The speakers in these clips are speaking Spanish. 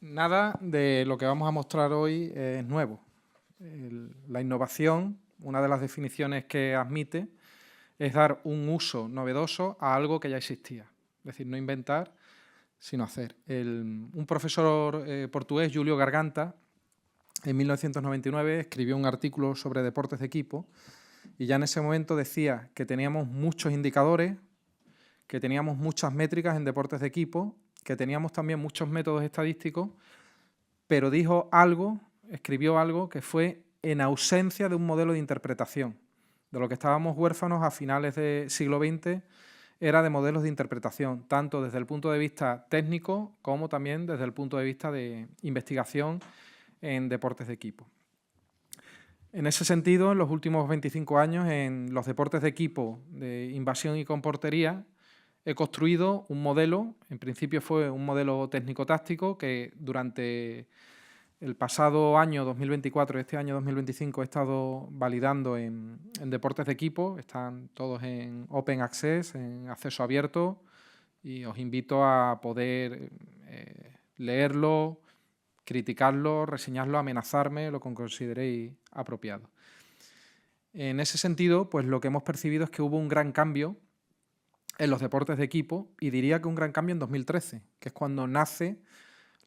Nada de lo que vamos a mostrar hoy es nuevo. La innovación, una de las definiciones que admite, es dar un uso novedoso a algo que ya existía. Es decir, no inventar, sino hacer. Un profesor portugués, Júlio Garganta, en 1999 escribió un artículo sobre deportes de equipo y ya en ese momento decía que teníamos muchos indicadores, que teníamos muchas métricas en deportes de equipo, que teníamos también muchos métodos estadísticos, pero dijo algo, escribió algo que fue en ausencia de un modelo de interpretación. De lo que estábamos huérfanos a finales del siglo XX era de modelos de interpretación, tanto desde el punto de vista técnico como también desde el punto de vista de investigación en deportes de equipo. En ese sentido, en los últimos 25 años, en los deportes de equipo de invasión y con portería, he construido un modelo, en principio fue un modelo técnico-táctico que durante el pasado año 2024 y este año 2025 he estado validando en deportes de equipo, están todos en Open Access, en acceso abierto, y os invito a poder leerlo, criticarlo, reseñarlo, amenazarme, lo que consideréis apropiado. En ese sentido, pues lo que hemos percibido es que hubo un gran cambio en los deportes de equipo, y diría que un gran cambio en 2013, que es cuando nace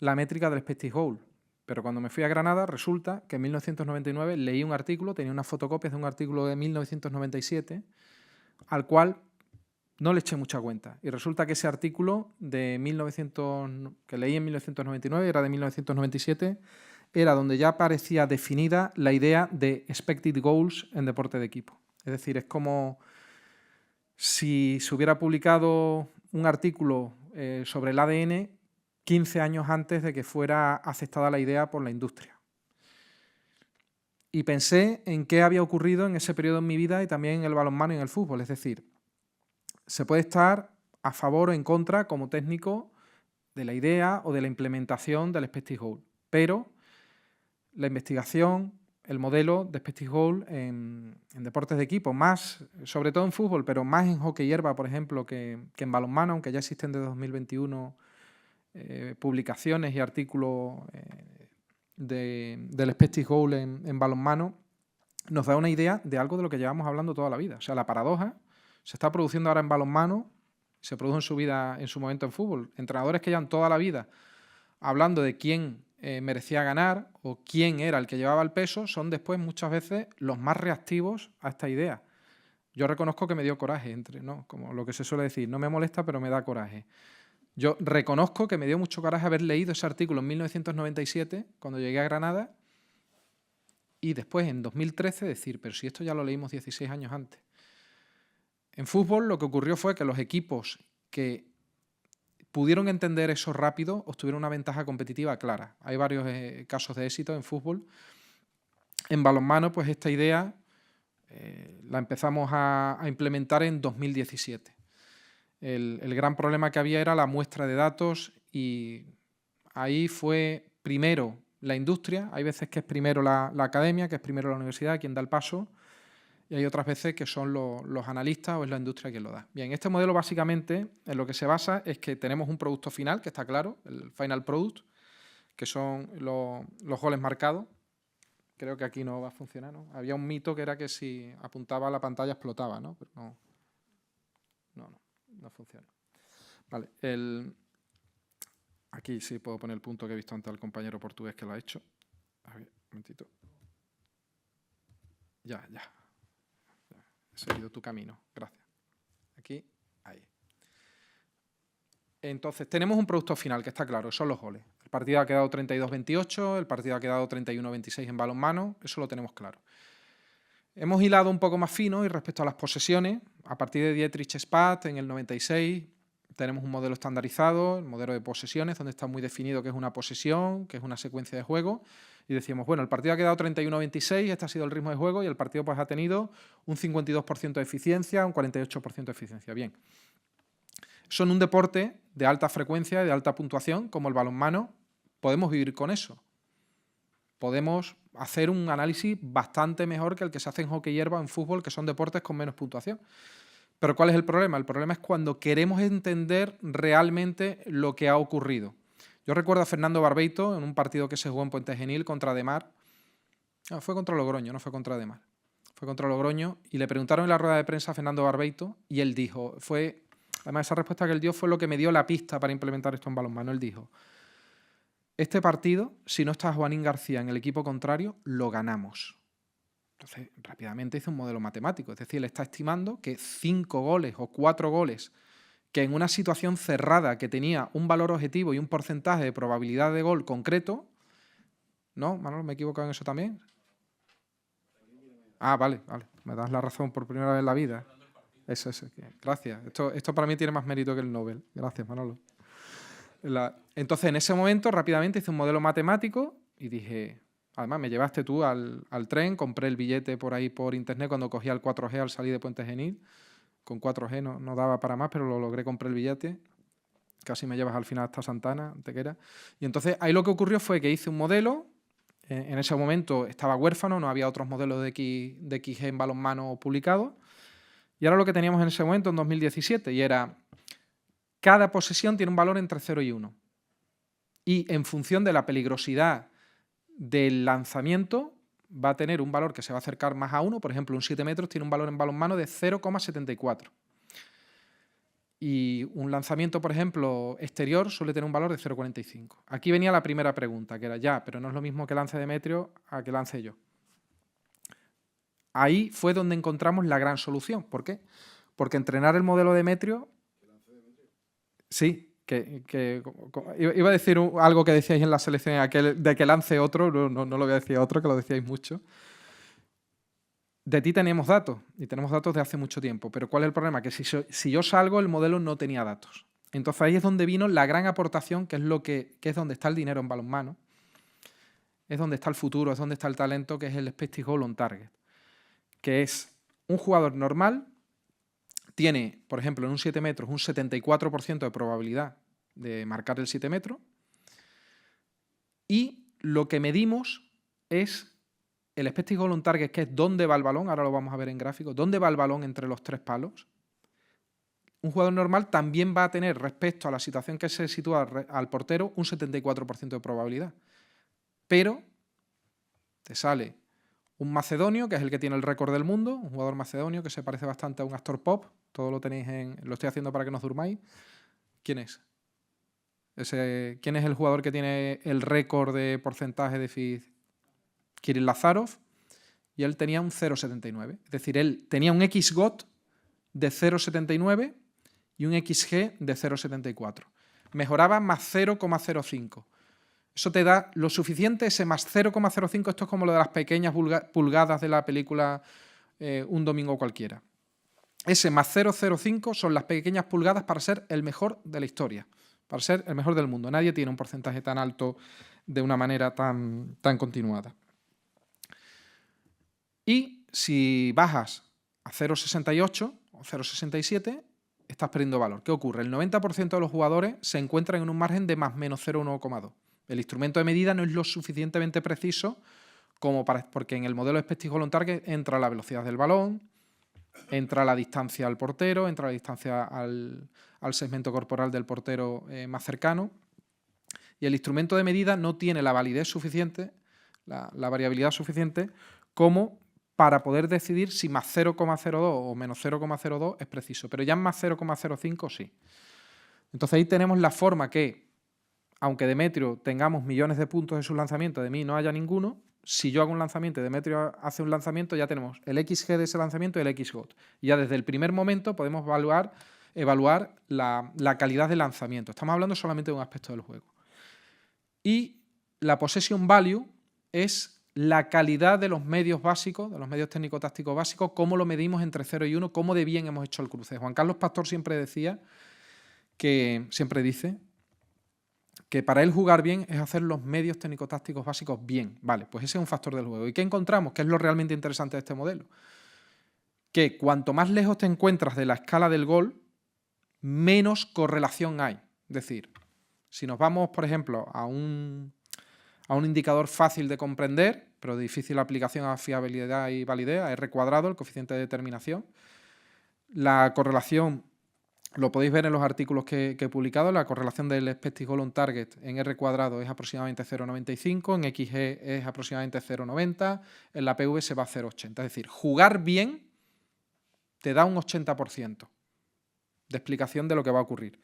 la métrica del expected goal. Pero cuando me fui a Granada, resulta que en 1999 leí un artículo, tenía unas fotocopias de un artículo de 1997, al cual no le eché mucha cuenta. Y resulta que ese artículo que leí en 1999, era de 1997, era donde ya aparecía definida la idea de expected goals en deporte de equipo. Es decir, es como si se hubiera publicado un artículo sobre el ADN 15 años antes de que fuera aceptada la idea por la industria. Y pensé en qué había ocurrido en ese periodo en mi vida y también en el balonmano y en el fútbol. Es decir, se puede estar a favor o en contra como técnico de la idea o de la implementación del expected goal, pero la investigación, el modelo de expected goal en deportes de equipo, más, sobre todo en fútbol, pero más en hockey hierba, por ejemplo, que en balonmano, aunque ya existen desde 2021 publicaciones y artículos del expected goal en balonmano, nos da una idea de algo de lo que llevamos hablando toda la vida. O sea, la paradoja se está produciendo ahora en balonmano, se produjo en su momento en fútbol. Entrenadores que llevan toda la vida hablando de quién merecía ganar o quién era el que llevaba el peso, son después muchas veces los más reactivos a esta idea. Yo reconozco que me dio coraje, ¿no? Como lo que se suele decir, no me molesta, pero me da coraje. Yo reconozco que me dio mucho coraje haber leído ese artículo en 1997, cuando llegué a Granada, y después en 2013 decir, pero si esto ya lo leímos 16 años antes. En fútbol lo que ocurrió fue que los equipos que pudieron entender eso rápido obtuvieron una ventaja competitiva clara. Hay varios casos de éxito en fútbol. En balonmano, pues esta idea la empezamos a implementar en 2017. El gran problema que había era la muestra de datos y ahí fue primero la industria, hay veces que es primero la academia, que es primero la universidad quien da el paso, y hay otras veces que son los analistas o es la industria quien lo da. Bien, este modelo básicamente en lo que se basa es que tenemos un producto final, que está claro, el final product, que son los goles marcados. Creo que aquí no va a funcionar, ¿no? Había un mito que era que si apuntaba a la pantalla explotaba, ¿no? Pero no funciona. Vale, aquí sí puedo poner el punto que he visto ante el compañero portugués que lo ha hecho. A ver, un momentito. Ya. He seguido tu camino, gracias. Aquí, ahí. Entonces, tenemos un producto final que está claro, son los goles. El partido ha quedado 32-28, el partido ha quedado 31-26 en balonmano, eso lo tenemos claro. Hemos hilado un poco más fino y respecto a las posesiones, a partir de Dietrich Spath en el 96 tenemos un modelo estandarizado, el modelo de posesiones, donde está muy definido qué es una posesión, qué es una secuencia de juego, y decíamos, bueno, el partido ha quedado 31-26, este ha sido el ritmo de juego, y el partido pues ha tenido un 52% de eficiencia, un 48% de eficiencia. Bien. Son un deporte de alta frecuencia y de alta puntuación, como el balonmano, podemos vivir con eso. Podemos hacer un análisis bastante mejor que el que se hace en hockey hierba o en fútbol, que son deportes con menos puntuación. Pero ¿cuál es el problema? El problema es cuando queremos entender realmente lo que ha ocurrido. Yo recuerdo a Fernando Barbeito en un partido que se jugó en Puente Genil contra Ademar. No, fue contra Logroño, no fue contra Ademar. Fue contra Logroño y le preguntaron en la rueda de prensa a Fernando Barbeito y él dijo, además esa respuesta que él dio fue lo que me dio la pista para implementar esto en balonmano. Él dijo, este partido, si no está Juanín García en el equipo contrario, lo ganamos. Entonces, rápidamente hizo un modelo matemático. Es decir, él está estimando que 5 goles o 4 goles que en una situación cerrada que tenía un valor objetivo y un porcentaje de probabilidad de gol concreto... ¿No, Manolo? ¿Me he equivocado en eso también? Ah, vale. Me das la razón por primera vez en la vida. Eso. Gracias. Esto para mí tiene más mérito que el Nobel. Gracias, Manolo. Entonces, en ese momento, rápidamente hice un modelo matemático y dije... Además, me llevaste tú al tren, compré el billete por ahí por internet cuando cogía el 4G al salir de Puente Genil. Con 4G no daba para más, pero lo logré, compré el billete. Casi me llevas al final hasta Santana, Antequera. Y entonces ahí lo que ocurrió fue que hice un modelo. En ese momento estaba huérfano, no había otros modelos de XG en balonmano publicados. Y ahora lo que teníamos en ese momento, en 2017, y era cada posesión tiene un valor entre 0 y 1. Y en función de la peligrosidad del lanzamiento va a tener un valor que se va a acercar más a 1. Por ejemplo, un 7 metros tiene un valor en balonmano de 0,74. Y un lanzamiento, por ejemplo, exterior suele tener un valor de 0,45. Aquí venía la primera pregunta, que era ya, pero no es lo mismo que lance Demetrio a que lance yo. Ahí fue donde encontramos la gran solución. ¿Por qué? Porque entrenar el modelo Demetrio... Sí, iba a decir algo que decíais en la selección de que lance otro, no lo voy a decir a otro, que lo decíais mucho. De ti teníamos datos, y tenemos datos de hace mucho tiempo, pero ¿cuál es el problema? Que si yo salgo, el modelo no tenía datos. Entonces ahí es donde vino la gran aportación, que es donde está el dinero en balonmano, es donde está el futuro, es donde está el talento, que es el expected goal on target, que es un jugador normal, tiene, por ejemplo, en un 7 metros, un 74% de probabilidad de marcar el 7 metros, y lo que medimos es el expected goal on target, que es dónde va el balón, ahora lo vamos a ver en gráfico, dónde va el balón entre los 3 palos. Un jugador normal también va a tener, respecto a la situación que se sitúa al portero, un 74% de probabilidad. Pero te sale un macedonio, que es el que tiene el récord del mundo, un jugador macedonio que se parece bastante a un actor pop, todo lo tenéis lo estoy haciendo para que no os durmáis. ¿Quién es? ¿Quién es el jugador que tiene el récord de porcentaje de FID? Kirill Lazarov, y él tenía un 0,79. Es decir, él tenía un XGOT de 0,79 y un XG de 0,74. Mejoraba más 0,05. Eso te da lo suficiente, ese más 0,05, esto es como lo de las pequeñas pulgadas de la película Un domingo cualquiera. Ese más 0,05 son las pequeñas pulgadas para ser el mejor de la historia, para ser el mejor del mundo. Nadie tiene un porcentaje tan alto de una manera tan continuada. Y si bajas a 0,68 o 0,67, estás perdiendo valor. ¿Qué ocurre? El 90% de los jugadores se encuentran en un margen de más menos 0,1,2. El instrumento de medida no es lo suficientemente preciso porque en el modelo expected goal on target entra la velocidad del balón, entra la distancia al portero, entra la distancia al segmento corporal del portero más cercano, y el instrumento de medida no tiene la validez suficiente, la variabilidad suficiente, como para poder decidir si más 0,02 o menos 0,02 es preciso, pero ya en más 0,05 sí. Entonces ahí tenemos la forma que, aunque Demetrio tengamos millones de puntos en su lanzamiento, de mí no haya ninguno, si yo hago un lanzamiento y Demetrio hace un lanzamiento, ya tenemos el XG de ese lanzamiento y el XGOT. Y ya desde el primer momento podemos evaluar la calidad del lanzamiento. Estamos hablando solamente de un aspecto del juego. Y la possession value es la calidad de los medios básicos, de los medios técnico-tácticos básicos, cómo lo medimos entre 0 y 1, cómo de bien hemos hecho el cruce. Juan Carlos Pastor siempre dice que para él jugar bien es hacer los medios técnico-tácticos básicos bien. Vale, pues ese es un factor del juego. ¿Y qué encontramos? ¿Qué es lo realmente interesante de este modelo? Que cuanto más lejos te encuentras de la escala del gol, menos correlación hay. Es decir, si nos vamos, por ejemplo, a un indicador fácil de comprender, pero de difícil aplicación a fiabilidad y validez, a R², el coeficiente de determinación, la correlación Lo podéis ver en los artículos que he publicado. La correlación del expected goal on target en R cuadrado es aproximadamente 0,95, en XG es aproximadamente 0,90, en la PV se va a 0,80. Es decir, jugar bien te da un 80% de explicación de lo que va a ocurrir.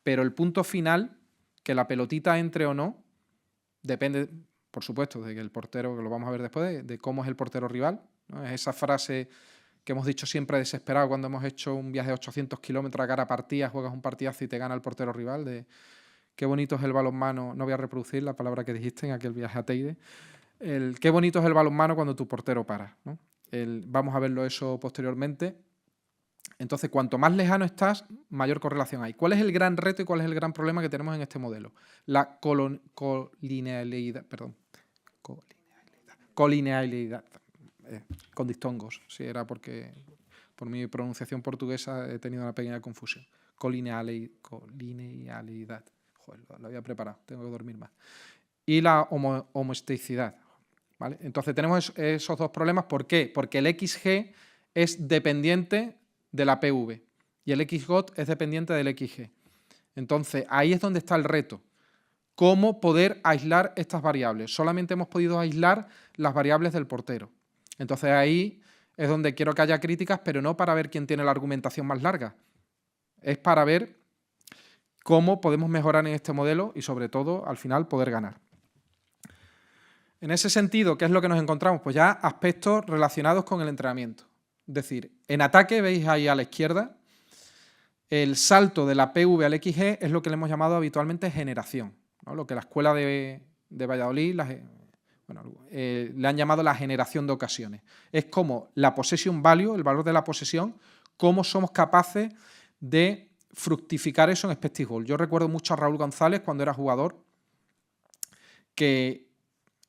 Pero el punto final, que la pelotita entre o no, depende, por supuesto, de que el portero, que lo vamos a ver después, de cómo es el portero rival, ¿no? Es esa frase que hemos dicho siempre desesperado cuando hemos hecho un viaje de 800 kilómetros a cara partida, juegas un partidazo y te gana el portero rival, de qué bonito es el balonmano. No voy a reproducir la palabra que dijiste en aquel viaje a Teide. Qué bonito es el balonmano cuando tu portero para, ¿no? Vamos a verlo eso posteriormente. Entonces, cuanto más lejano estás, mayor correlación hay. ¿Cuál es el gran reto y cuál es el gran problema que tenemos en este modelo? La colinealidad, colinealidad. Con distongos, si era porque por mi pronunciación portuguesa he tenido una pequeña confusión. Colinealidad. Joder, lo había preparado, tengo que dormir más. Y la homoesteticidad, ¿vale? Entonces tenemos esos dos problemas. ¿Por qué? Porque el XG es dependiente de la PV y el XGOT es dependiente del XG. Entonces ahí es donde está el reto. ¿Cómo poder aislar estas variables? Solamente hemos podido aislar las variables del portero. Entonces ahí es donde quiero que haya críticas, pero no para ver quién tiene la argumentación más larga. Es para ver cómo podemos mejorar en este modelo y, sobre todo, al final, poder ganar. En ese sentido, ¿qué es lo que nos encontramos? Pues ya aspectos relacionados con el entrenamiento. Es decir, en ataque, veis ahí a la izquierda, el salto de la PV al XG es lo que le hemos llamado habitualmente generación, ¿no? Lo que la escuela de Valladolid le han llamado la generación de ocasiones. Es como la possession value, el valor de la posesión, cómo somos capaces de fructificar eso en expected goal. Yo recuerdo mucho a Raúl González cuando era jugador, que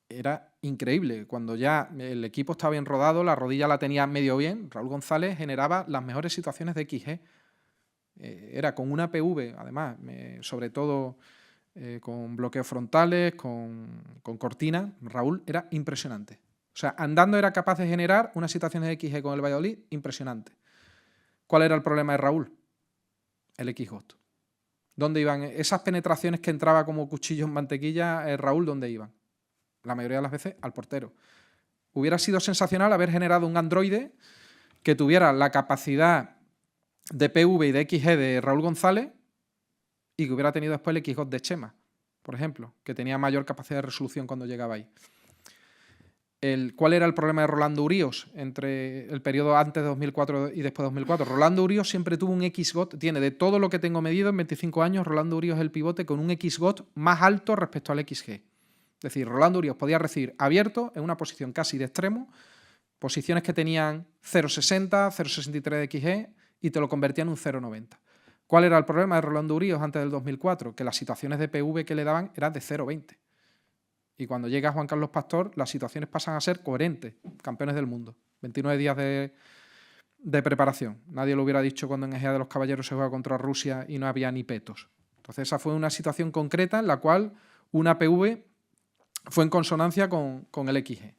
era increíble. Cuando ya el equipo estaba bien rodado, la rodilla la tenía medio bien, Raúl González generaba las mejores situaciones de XG. Era con una PV, además, sobre todo con bloqueos frontales, con cortina. Raúl era impresionante. O sea, andando era capaz de generar unas situaciones de XG con el Valladolid impresionante. ¿Cuál era el problema de Raúl? El XGOT. ¿Dónde iban? Esas penetraciones que entraba como cuchillo en mantequilla, Raúl, ¿dónde iban? La mayoría de las veces al portero. Hubiera sido sensacional haber generado un androide que tuviera la capacidad de PV y de XG de Raúl González y que hubiera tenido después el XGOT de Chema, por ejemplo, que tenía mayor capacidad de resolución cuando llegaba ahí. ¿Cuál era el problema de Rolando Uríos entre el periodo antes de 2004 y después de 2004? Rolando Uríos siempre tuvo un XGOT, tiene de todo lo que tengo medido en 25 años, Rolando Uríos es el pivote con un XGOT más alto respecto al XG. Es decir, Rolando Uríos podía recibir abierto en una posición casi de extremo, posiciones que tenían 0,60, 0,63 de XG y te lo convertían en un 0,90. ¿Cuál era el problema de Rolando Uríos antes del 2004? Que las situaciones de PV que le daban eran de 0,20. Y cuando llega Juan Carlos Pastor, las situaciones pasan a ser coherentes, campeones del mundo. 29 días de preparación. Nadie lo hubiera dicho cuando en Egea de los Caballeros se juega contra Rusia y no había ni petos. Entonces esa fue una situación concreta en la cual una PV fue en consonancia con el XG.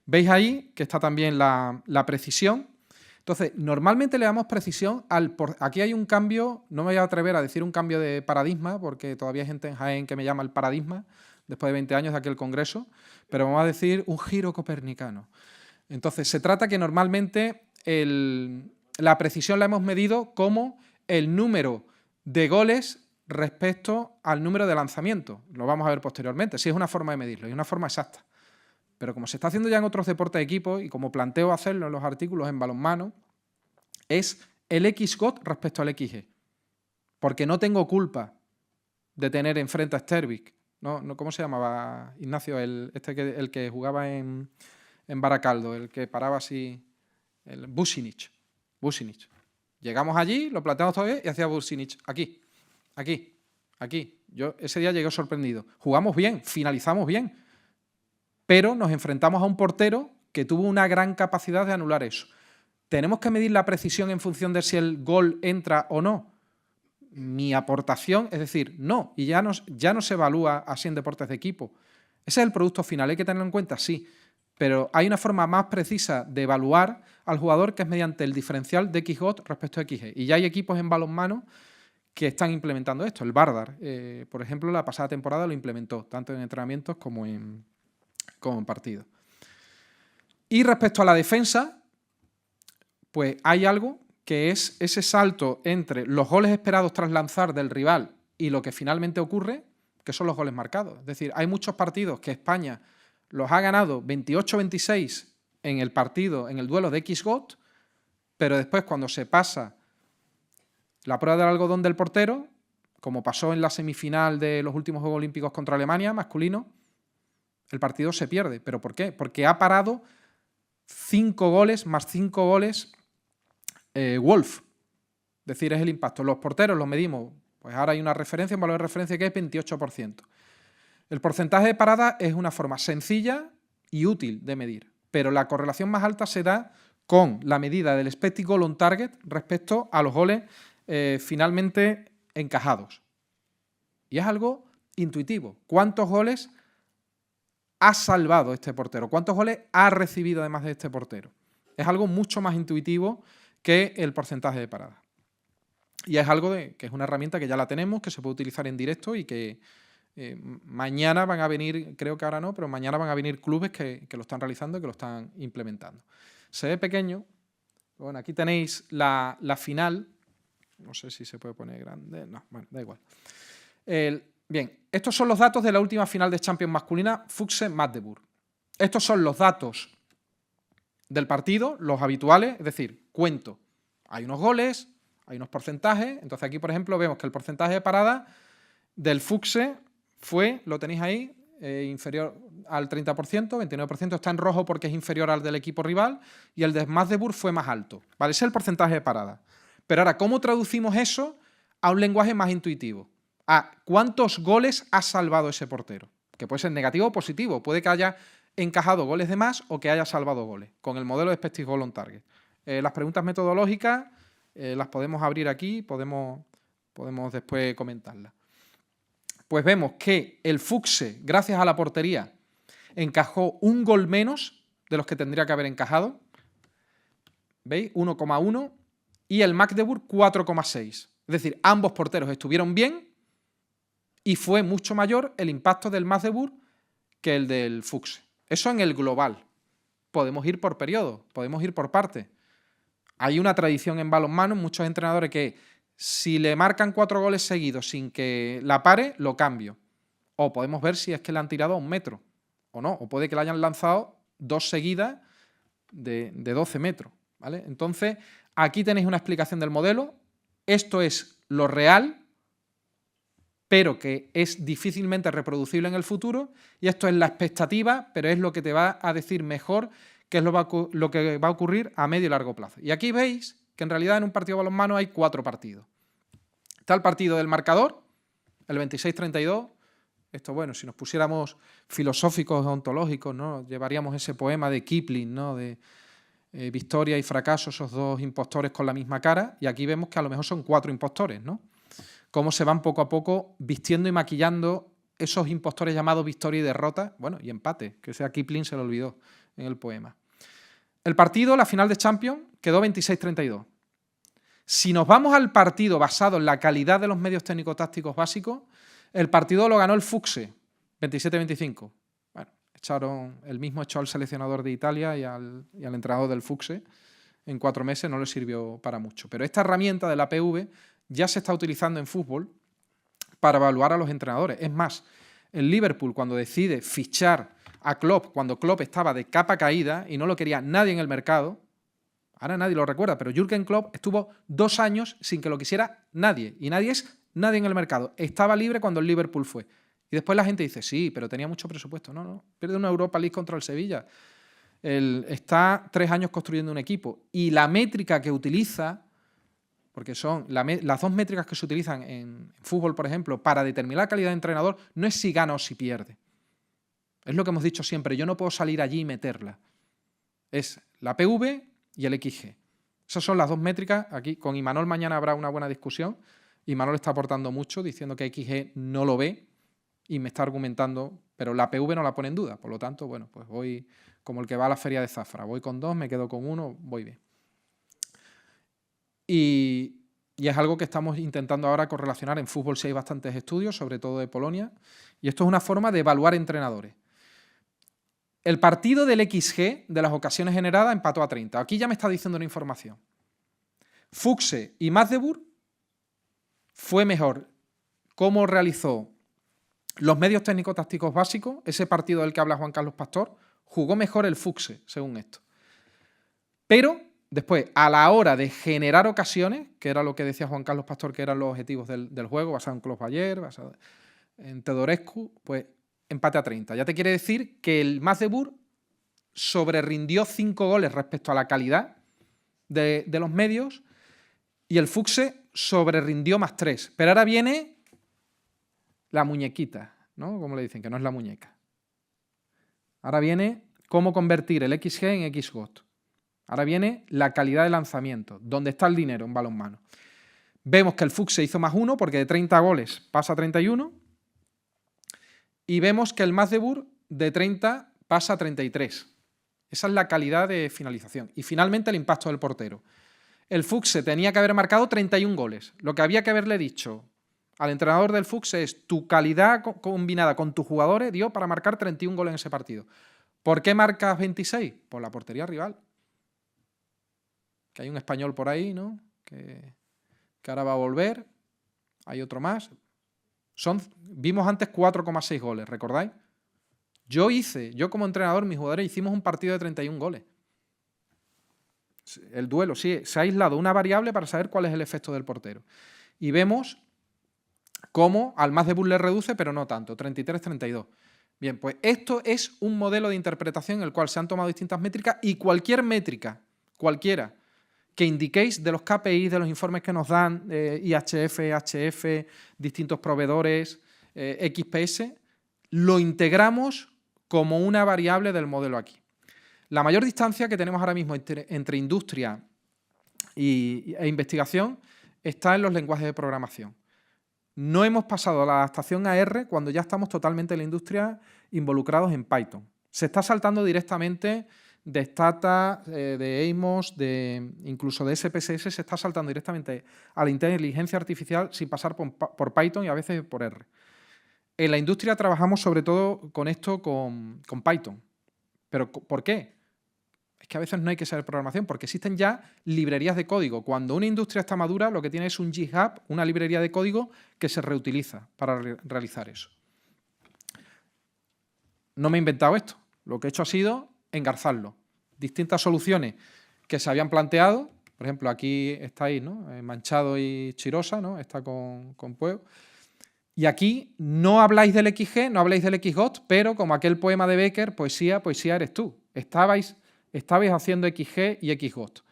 Veis ahí que está también la precisión. Entonces, normalmente le damos precisión aquí hay un cambio, no me voy a atrever a decir un cambio de paradigma, porque todavía hay gente en Jaén que me llama el paradigma, después de 20 años de aquel congreso, pero vamos a decir un giro copernicano. Entonces, se trata que normalmente la precisión la hemos medido como el número de goles respecto al número de lanzamientos. Lo vamos a ver posteriormente. Sí, es una forma de medirlo, y una forma exacta. Pero como se está haciendo ya en otros deportes de equipo, y como planteo hacerlo en los artículos en balonmano, es el XGOT respecto al XG. Porque no tengo culpa de tener enfrente a Stervik. No, ¿cómo se llamaba, Ignacio? El que jugaba en Baracaldo, el que paraba así, el Vucinic. Llegamos allí, lo planteamos todavía y hacía Vucinic aquí. Yo ese día llegué sorprendido. Jugamos bien, finalizamos bien, pero nos enfrentamos a un portero que tuvo una gran capacidad de anular eso. ¿Tenemos que medir la precisión en función de si el gol entra o no? Mi aportación es decir, no, y ya no se evalúa así en deportes de equipo. Ese es el producto final, hay que tenerlo en cuenta, sí, pero hay una forma más precisa de evaluar al jugador que es mediante el diferencial de XGOT respecto a XG. Y ya hay equipos en balonmano que están implementando esto. El Vardar, por ejemplo, la pasada temporada lo implementó, tanto en entrenamientos como en partidos. Y respecto a la defensa, pues hay algo que es ese salto entre los goles esperados tras lanzar del rival y lo que finalmente ocurre, que son los goles marcados. Es decir, hay muchos partidos que España los ha ganado 28-26 en el partido, en el duelo de XGOT, pero después cuando se pasa la prueba del algodón del portero, como pasó en la semifinal de los últimos Juegos Olímpicos contra Alemania, masculino, el partido se pierde. ¿Pero por qué? Porque ha parado 5 goles más 5 goles Wolf. Es decir, es el impacto. Los porteros los medimos, pues ahora hay una referencia, un valor de referencia que es 28%. El porcentaje de parada es una forma sencilla y útil de medir, pero la correlación más alta se da con la medida del expected goal on target respecto a los goles finalmente encajados. Y es algo intuitivo. ¿Cuántos goles ha salvado este portero? ¿Cuántos goles ha recibido además de este portero? Es algo mucho más intuitivo que el porcentaje de parada. Y es algo que es una herramienta que ya la tenemos, que se puede utilizar en directo y que mañana van a venir, creo que ahora no, pero mañana van a venir clubes que lo están realizando y que lo están implementando. Se ve pequeño. Bueno, aquí tenéis la final. No sé si se puede poner grande. No, bueno, da igual. Bien, estos son los datos de la última final de Champions masculina, Fuchse-Magdeburg. Estos son los datos del partido, los habituales, es decir, cuento. Hay unos goles, hay unos porcentajes. Entonces aquí, por ejemplo, vemos que el porcentaje de parada del Fuchse fue, lo tenéis ahí, inferior al 30%, 29% está en rojo porque es inferior al del equipo rival, y el de Magdeburg fue más alto. ¿Vale? Ese es el porcentaje de parada. Pero ahora, ¿cómo traducimos eso a un lenguaje más intuitivo? A ¿cuántos goles ha salvado ese portero? Que puede ser negativo o positivo. Puede que haya encajado goles de más o que haya salvado goles, con el modelo de expected goal on target. Las preguntas metodológicas las podemos abrir aquí, podemos después comentarlas. Pues vemos que el Fuchse, gracias a la portería, encajó un gol menos de los que tendría que haber encajado. ¿Veis? 1,1. Y el Magdeburg 4,6. Es decir, ambos porteros estuvieron bien y fue mucho mayor el impacto del Magdeburg que el del Fuchse. Eso en el global. Podemos ir por periodo, podemos ir por parte. Hay una tradición en balonmano, muchos entrenadores que si le marcan 4 goles seguidos sin que la pare, lo cambio. O podemos ver si es que le han tirado a 1 metro o no. O puede que le hayan lanzado 2 seguidas de 12 metros. ¿Vale? Entonces, aquí tenéis una explicación del modelo. Esto es lo real, pero que es difícilmente reproducible en el futuro. Y esto es la expectativa, pero es lo que te va a decir mejor qué es lo que va a ocurrir a medio y largo plazo. Y aquí veis que en realidad en un partido de balonmano hay 4 partidos. Está el partido del marcador, el 26-32. Esto, bueno, si nos pusiéramos filosóficos, ontológicos, ¿no? Llevaríamos ese poema de Kipling, ¿no? De victoria y fracaso, esos 2 impostores con la misma cara, y aquí vemos que a lo mejor son 4 impostores, ¿no? Cómo se van poco a poco vistiendo y maquillando esos impostores llamados victoria y derrota, bueno, y empate, que sea Kipling se lo olvidó en el poema. El partido, la final de Champions, quedó 26-32. Si nos vamos al partido basado en la calidad de los medios técnico-tácticos básicos, el partido lo ganó el Fuchse, 27-25. Bueno, el mismo echó al seleccionador de Italia y al entrenador del Fuchse. En 4 meses no le sirvió para mucho. Pero esta herramienta de la PV ya se está utilizando en fútbol para evaluar a los entrenadores. Es más, el Liverpool, cuando decide fichar a Klopp, cuando Klopp estaba de capa caída y no lo quería nadie en el mercado, ahora nadie lo recuerda, pero Jürgen Klopp estuvo 2 años sin que lo quisiera nadie. Y nadie es nadie en el mercado. Estaba libre cuando el Liverpool fue. Y después la gente dice, sí, pero tenía mucho presupuesto. No, pierde una Europa League contra el Sevilla. Está 3 años construyendo un equipo. Y la métrica que utiliza, porque son las 2 métricas que se utilizan en fútbol, por ejemplo, para determinar la calidad de entrenador, no es si gana o si pierde. Es lo que hemos dicho siempre, yo no puedo salir allí y meterla. Es la PV y el XG. Esas son las 2 métricas. Aquí con Imanol mañana habrá una buena discusión. Imanol está aportando mucho, diciendo que XG no lo ve y me está argumentando, pero la PV no la pone en duda. Por lo tanto, bueno, pues voy como el que va a la feria de Zafra. Voy con 2, me quedo con 1, voy bien. Y y es algo que estamos intentando ahora correlacionar. En fútbol sí hay bastantes estudios, sobre todo de Polonia, y esto es una forma de evaluar entrenadores. El partido del XG de las ocasiones generadas empató a 30. Aquí ya me está diciendo una información. Fuchse y Magdeburg fue mejor cómo realizó los medios técnico-tácticos básicos, ese partido del que habla Juan Carlos Pastor, jugó mejor el Fuchse, según esto. Pero después, a la hora de generar ocasiones, que era lo que decía Juan Carlos Pastor, que eran los objetivos del juego, basado en Klaus Bayer, basado en Teodorescu, pues empate a 30. Ya te quiere decir que el Magdeburg sobrerindió 5 goles respecto a la calidad de los medios y el Fuchse sobrerindió más 3. Pero ahora viene la muñequita, ¿no? Como le dicen, que no es la muñeca. Ahora viene cómo convertir el XG en XGOT. Ahora viene la calidad de lanzamiento, donde está el dinero en balonmano. Vemos que el Fuchse hizo más 1 porque de 30 goles pasa a 31. Y vemos que el Magdeburg de 30 pasa a 33. Esa es la calidad de finalización. Y finalmente el impacto del portero. El Fuchse tenía que haber marcado 31 goles. Lo que había que haberle dicho al entrenador del Fuchse es: tu calidad combinada con tus jugadores dio para marcar 31 goles en ese partido. ¿Por qué marcas 26? Por la portería rival. Que hay un español por ahí, ¿no? Que ahora va a volver. Hay otro más. Vimos antes 4,6 goles, ¿recordáis? Yo como entrenador, mis jugadores hicimos un partido de 31 goles. El duelo, sí, se ha aislado una variable para saber cuál es el efecto del portero. Y vemos cómo al Magdeburg le reduce, pero no tanto, 33-32. Bien, pues esto es un modelo de interpretación en el cual se han tomado distintas métricas y cualquier métrica, cualquiera, que indiquéis de los KPIs, de los informes que nos dan, IHF, HF, distintos proveedores, XPS, lo integramos como una variable del modelo aquí. La mayor distancia que tenemos ahora mismo entre industria e investigación está en los lenguajes de programación. No hemos pasado a la adaptación a R cuando ya estamos totalmente en la industria involucrados en Python. Se está saltando directamente de Stata, de Amos, incluso de SPSS, se está saltando directamente a la inteligencia artificial sin pasar por Python y a veces por R. En la industria trabajamos sobre todo con esto, con Python. ¿Pero por qué? Es que a veces no hay que saber programación porque existen ya librerías de código. Cuando una industria está madura, lo que tiene es un GitHub, una librería de código que se reutiliza para realizar eso. No me he inventado esto. Lo que he hecho ha sido engarzarlo. Distintas soluciones que se habían planteado. Por ejemplo, aquí estáis, ¿no? Manchado y Chirosa, ¿no? Está con Pueo. Y aquí no habláis del XG, no habláis del XGOT, pero como aquel poema de Becker, poesía, poesía eres tú. Estabais haciendo XG y XGOT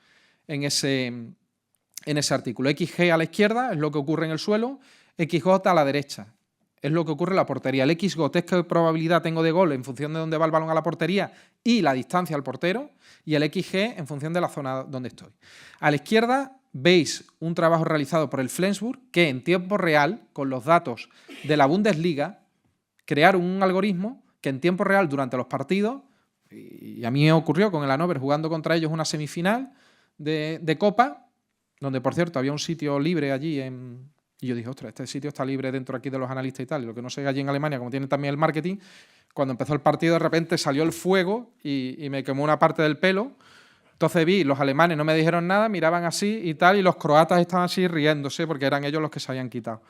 en ese artículo. XG a la izquierda es lo que ocurre en el suelo, XGOT a la derecha es lo que ocurre en la portería. El XGOT es qué probabilidad tengo de gol en función de dónde va el balón a la portería y la distancia al portero, y el XG en función de la zona donde estoy. A la izquierda veis un trabajo realizado por el Flensburg que en tiempo real, con los datos de la Bundesliga, crearon un algoritmo que en tiempo real durante los partidos, y a mí me ocurrió con el Hannover jugando contra ellos una semifinal de Copa, donde por cierto había un sitio libre allí y yo dije, ostras, este sitio está libre dentro aquí de los analistas y tal, y lo que no sé allí en Alemania, como tienen también el marketing, cuando empezó el partido de repente salió el fuego y me quemó una parte del pelo. Entonces vi, los alemanes no me dijeron nada, miraban así y tal, y los croatas estaban así riéndose porque eran ellos los que se habían quitado.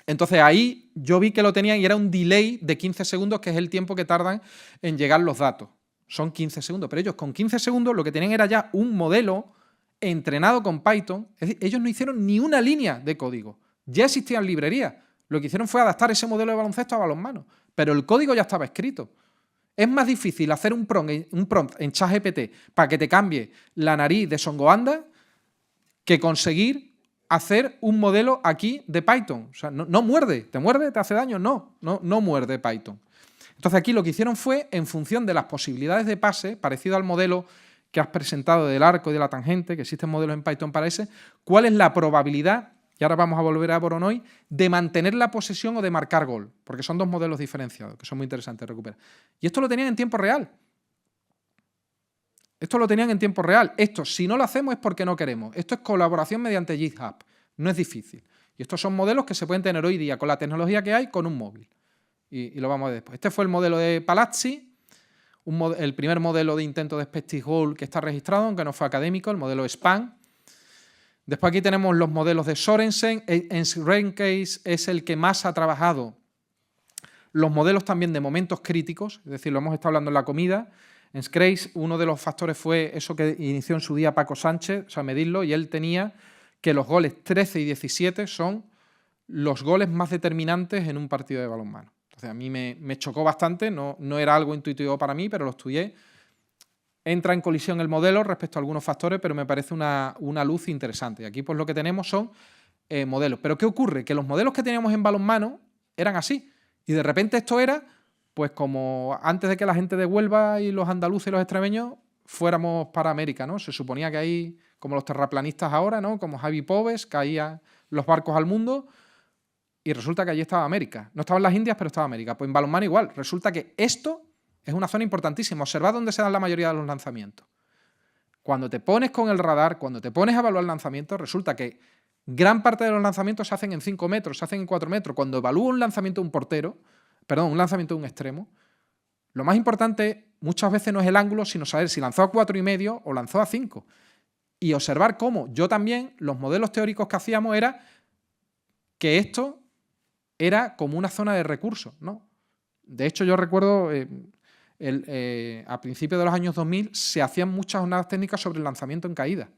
Entonces ahí yo vi que lo tenían y era un delay de 15 segundos, que es el tiempo que tardan en llegar los datos. Son 15 segundos, pero ellos con 15 segundos lo que tenían era ya un modelo entrenado con Python. Es decir, ellos no hicieron ni una línea de código. Ya existían librerías. Lo que hicieron fue adaptar ese modelo de baloncesto a balonmano. Pero el código ya estaba escrito. Es más difícil hacer un prompt en ChatGPT para que te cambie la nariz de Songoanda que conseguir hacer un modelo aquí de Python. O sea, no muerde. ¿Te muerde? ¿Te hace daño? No muerde Python. Entonces aquí lo que hicieron fue, en función de las posibilidades de pase, parecido al modelo que has presentado del arco y de la tangente, que existen modelos en Python para ese, cuál es la probabilidad, y ahora vamos a volver a Voronoi, de mantener la posesión o de marcar gol, porque son dos modelos diferenciados, que son muy interesantes de recuperar. Y esto lo tenían en tiempo real. Esto lo tenían en tiempo real. Esto, si no lo hacemos es porque no queremos. Esto es colaboración mediante GitHub. No es difícil. Y estos son modelos que se pueden tener hoy día con la tecnología que hay con un móvil. Y lo vamos a ver después. Este fue el modelo de Palazzi, el primer modelo de intento de Spectic Hole que está registrado, aunque no fue académico, el modelo SPAN. Después aquí tenemos los modelos de Sorensen. Rencase es el que más ha trabajado los modelos también de momentos críticos, es decir, lo hemos estado hablando en la comida. En Scrace uno de los factores fue eso que inició en su día Paco Sánchez, o sea, medirlo, y él tenía que los goles 13 y 17 son los goles más determinantes en un partido de balonmano. Entonces a mí me chocó bastante, no era algo intuitivo para mí, pero lo estudié. Entra en colisión el modelo respecto a algunos factores, pero me parece una luz interesante. Y aquí pues lo que tenemos son modelos. Pero ¿qué ocurre? Que los modelos que teníamos en balonmano eran así. Y de repente esto era, pues como antes de que la gente de Huelva y los andaluces y los extremeños fuéramos para América, ¿no? Se suponía que ahí, como los terraplanistas ahora, ¿no? Como Javi Pobes, caían los barcos al mundo y resulta que allí estaba América. No estaban las Indias, pero estaba América. Pues en balonmano igual. Resulta que esto es una zona importantísima. Observad dónde se dan la mayoría de los lanzamientos. Cuando te pones con el radar, cuando te pones a evaluar lanzamientos, resulta que gran parte de los lanzamientos se hacen en 5 metros, se hacen en 4 metros. Cuando evalúo un lanzamiento de un portero, perdón, un lanzamiento de un extremo, lo más importante muchas veces no es el ángulo, sino saber si lanzó a 4,5 o lanzó a 5. Y observar cómo yo también, los modelos teóricos que hacíamos era que esto era como una zona de recursos, ¿no? De hecho, yo recuerdo a principios de los años 2000 se hacían muchas jornadas técnicas sobre el lanzamiento en caída.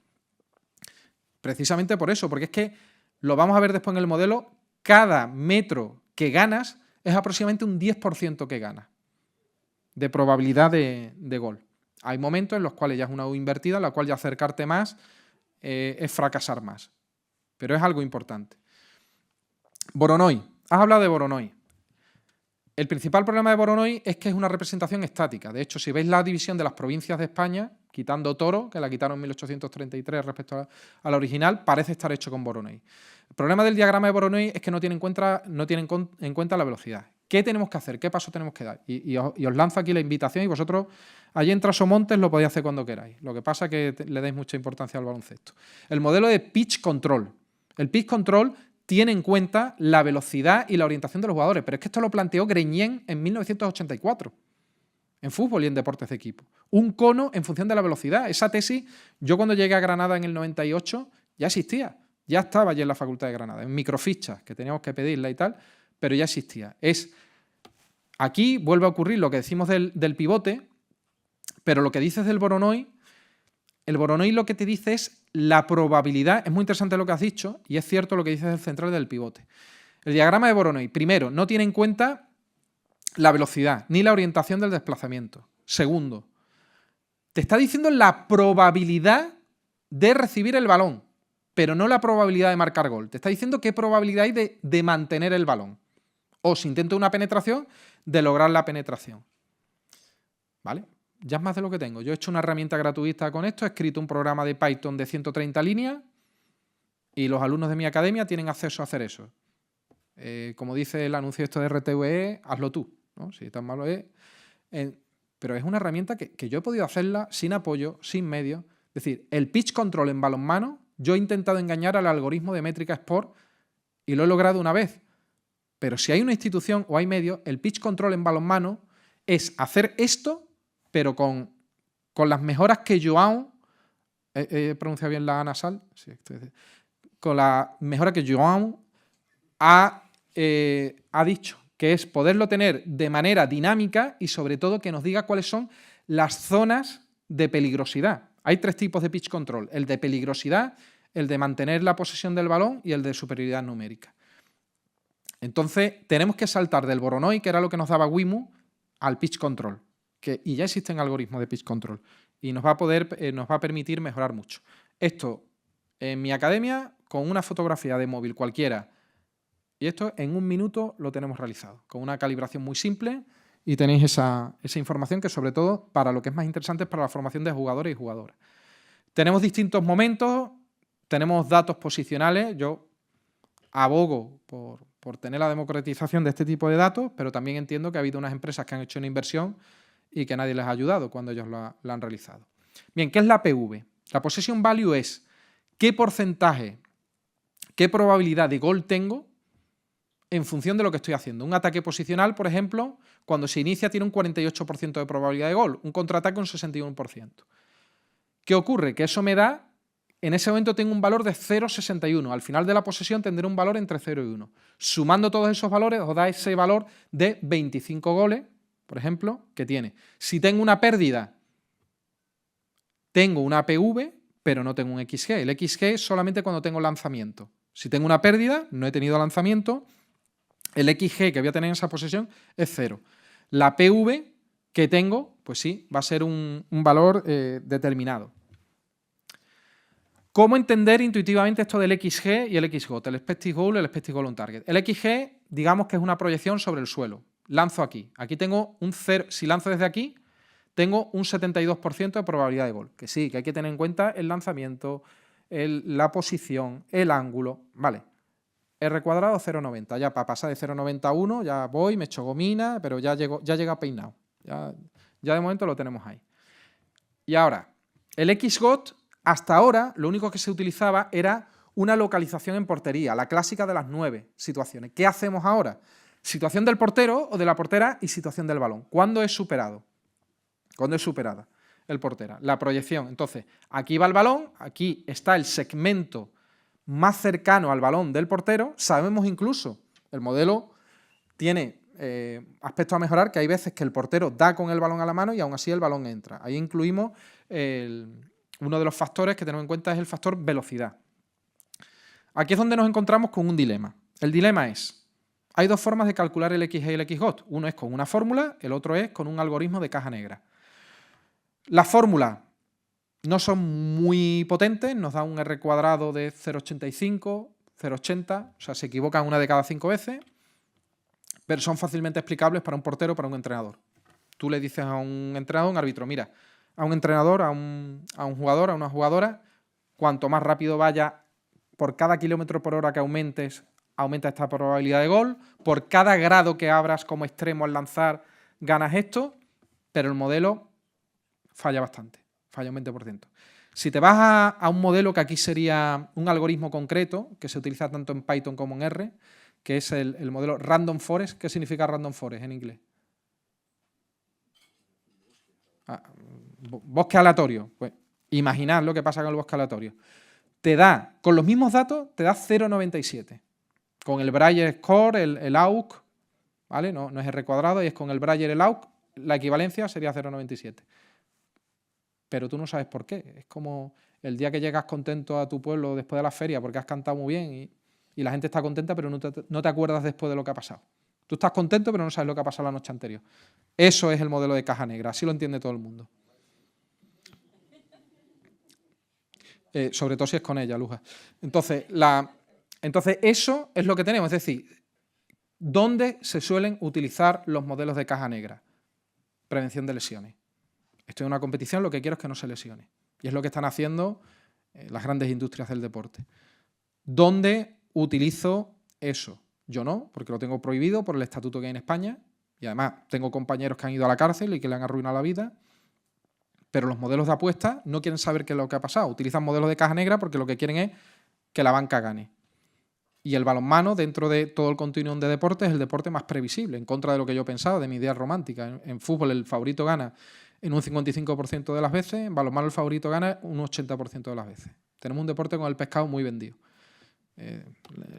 Precisamente por eso, porque es que lo vamos a ver después en el modelo, cada metro que ganas es aproximadamente un 10% que ganas de probabilidad de gol. Hay momentos en los cuales ya es una U invertida, en la cual ya acercarte más es fracasar más. Pero es algo importante. Voronoi. Has hablado de Voronoi. El principal problema de Voronoi es que es una representación estática. De hecho, si veis la división de las provincias de España, quitando Toro, que la quitaron en 1833 respecto a la original, parece estar hecho con Voronoi. El problema del diagrama de Voronoi es que no tiene en cuenta la velocidad. ¿Qué tenemos que hacer? ¿Qué paso tenemos que dar? Y os lanzo aquí la invitación y vosotros allí en Trasomontes lo podéis hacer cuando queráis. Lo que pasa es que le dais mucha importancia al baloncesto. El modelo de pitch control. El pitch control tiene en cuenta la velocidad y la orientación de los jugadores, pero es que esto lo planteó Grenier en 1984, en fútbol y en deportes de equipo. Un cono en función de la velocidad. Esa tesis, yo cuando llegué a Granada en el 98, ya existía, ya estaba allí en la Facultad de Granada, en microfichas, que teníamos que pedirla y tal, pero ya existía. Aquí vuelve a ocurrir lo que decimos del pivote, pero lo que dices del Voronoi, el Voronoi lo que te dice es la probabilidad, es muy interesante lo que has dicho, y es cierto lo que dices del central y del pivote. El diagrama de Voronoi, primero, no tiene en cuenta la velocidad ni la orientación del desplazamiento. Segundo, te está diciendo la probabilidad de recibir el balón, pero no la probabilidad de marcar gol. Te está diciendo qué probabilidad hay de mantener el balón. O si intento una penetración, de lograr la penetración. ¿Vale? Ya es más de lo que tengo. Yo he hecho una herramienta gratuita con esto, he escrito un programa de Python de 130 líneas y los alumnos de mi academia tienen acceso a hacer eso. Como dice el anuncio esto de RTVE, hazlo tú, ¿no? Si tan malo es. Pero es una herramienta que yo he podido hacerla sin apoyo, sin medios. Es decir, el pitch control en balonmano, yo he intentado engañar al algoritmo de Métrica Sport y lo he logrado una vez. Pero si hay una institución o hay medios, el pitch control en balonmano es hacer esto, pero con las mejoras que Joao, ¿he pronunciado bien la nasal? Sí, con la mejora que Joao ha dicho, que es poderlo tener de manera dinámica y sobre todo que nos diga cuáles son las zonas de peligrosidad. Hay 3 tipos de pitch control, el de peligrosidad, el de mantener la posesión del balón y el de superioridad numérica. Entonces tenemos que saltar del Voronoi, que era lo que nos daba Wimu, al pitch control. Y ya existen algoritmos de pitch control y nos va a permitir mejorar mucho. Esto en mi academia con una fotografía de móvil cualquiera y esto en 1 minuto lo tenemos realizado con una calibración muy simple y tenéis esa información que sobre todo para lo que es más interesante es para la formación de jugadores y jugadoras. Tenemos distintos momentos, tenemos datos posicionales. Yo abogo por tener la democratización de este tipo de datos, pero también entiendo que ha habido unas empresas que han hecho una inversión y que nadie les ha ayudado cuando ellos la han realizado. Bien, ¿qué es la PV? La possession value es qué porcentaje, qué probabilidad de gol tengo en función de lo que estoy haciendo. Un ataque posicional, por ejemplo, cuando se inicia tiene un 48% de probabilidad de gol, un contraataque un 61%. ¿Qué ocurre? Que eso me da, en ese momento tengo un valor de 0,61. Al final de la posesión tendré un valor entre 0 y 1. Sumando todos esos valores os da ese valor de 25 goles, por ejemplo, que tiene. Si tengo una pérdida, tengo una PV, pero no tengo un XG. El XG es solamente cuando tengo lanzamiento. Si tengo una pérdida, no he tenido lanzamiento, el XG que voy a tener en esa posesión es 0. La PV que tengo, pues sí, va a ser un valor determinado. ¿Cómo entender intuitivamente esto del XG y el XGOT? El expected goal y el expected goal on target. El XG, digamos que es una proyección sobre el suelo. Lanzo aquí. Aquí tengo un 0. Si lanzo desde aquí, tengo un 72% de probabilidad de gol. Que sí, que hay que tener en cuenta el lanzamiento, la posición, el ángulo. Vale. R cuadrado 0,90. Ya para pasar de 0,90 a 1, ya voy, me echo gomina, pero ya llega peinado. Ya de momento lo tenemos ahí. Y ahora, el XGOT, hasta ahora, lo único que se utilizaba era una localización en portería, la clásica de las 9 situaciones. ¿Qué hacemos ahora? Situación del portero o de la portera y situación del balón. ¿Cuándo es superado? ¿Cuándo es superada el portera? La proyección. Entonces, aquí va el balón, aquí está el segmento más cercano al balón del portero. Sabemos incluso, el modelo tiene aspectos a mejorar, que hay veces que el portero da con el balón a la mano y aún así el balón entra. Ahí incluimos uno de los factores que tenemos en cuenta es el factor velocidad. Aquí es donde nos encontramos con un dilema. El dilema es, hay dos formas de calcular el XG y el XGOT. Uno es con una fórmula, el otro es con un algoritmo de caja negra. Las fórmulas no son muy potentes, nos da un R cuadrado de 0,85, 0,80, o sea, se equivocan una de cada 5 veces, pero son fácilmente explicables para un portero o para un entrenador. Tú le dices a un entrenador, a un árbitro, mira, a un entrenador, a un jugador, a una jugadora, cuanto más rápido vaya, por cada kilómetro por hora que aumentes, aumenta esta probabilidad de gol, por cada grado que abras como extremo al lanzar, ganas esto, pero el modelo falla bastante, falla un 20%. Si te vas a un modelo que aquí sería un algoritmo concreto, que se utiliza tanto en Python como en R, que es el modelo Random Forest. ¿Qué significa Random Forest en inglés? Bosque aleatorio. Pues imaginad lo que pasa con el bosque aleatorio. Te da, con los mismos datos, te da 0,97. Con el Brayer Score, el AUC, ¿vale? No es R cuadrado, y es con el Brayer el AUC, la equivalencia sería 0,97. Pero tú no sabes por qué. Es como el día que llegas contento a tu pueblo después de la feria porque has cantado muy bien y la gente está contenta, pero no te acuerdas después de lo que ha pasado. Tú estás contento, pero no sabes lo que ha pasado la noche anterior. Eso es el modelo de caja negra, así lo entiende todo el mundo. Sobre todo si es con ella, Luja. Entonces, eso es lo que tenemos. Es decir, ¿dónde se suelen utilizar los modelos de caja negra? Prevención de lesiones. Estoy en una competición, lo que quiero es que no se lesione. Y es lo que están haciendo las grandes industrias del deporte. ¿Dónde utilizo eso? Yo no, porque lo tengo prohibido por el estatuto que hay en España. Y además tengo compañeros que han ido a la cárcel y que le han arruinado la vida. Pero los modelos de apuesta no quieren saber qué es lo que ha pasado. Utilizan modelos de caja negra porque lo que quieren es que la banca gane. Y el balonmano, dentro de todo el continuum de deportes, es el deporte más previsible, en contra de lo que yo pensaba, de mi idea romántica. En fútbol el favorito gana en un 55% de las veces, en balonmano el favorito gana un 80% de las veces. Tenemos un deporte con el pescado muy vendido.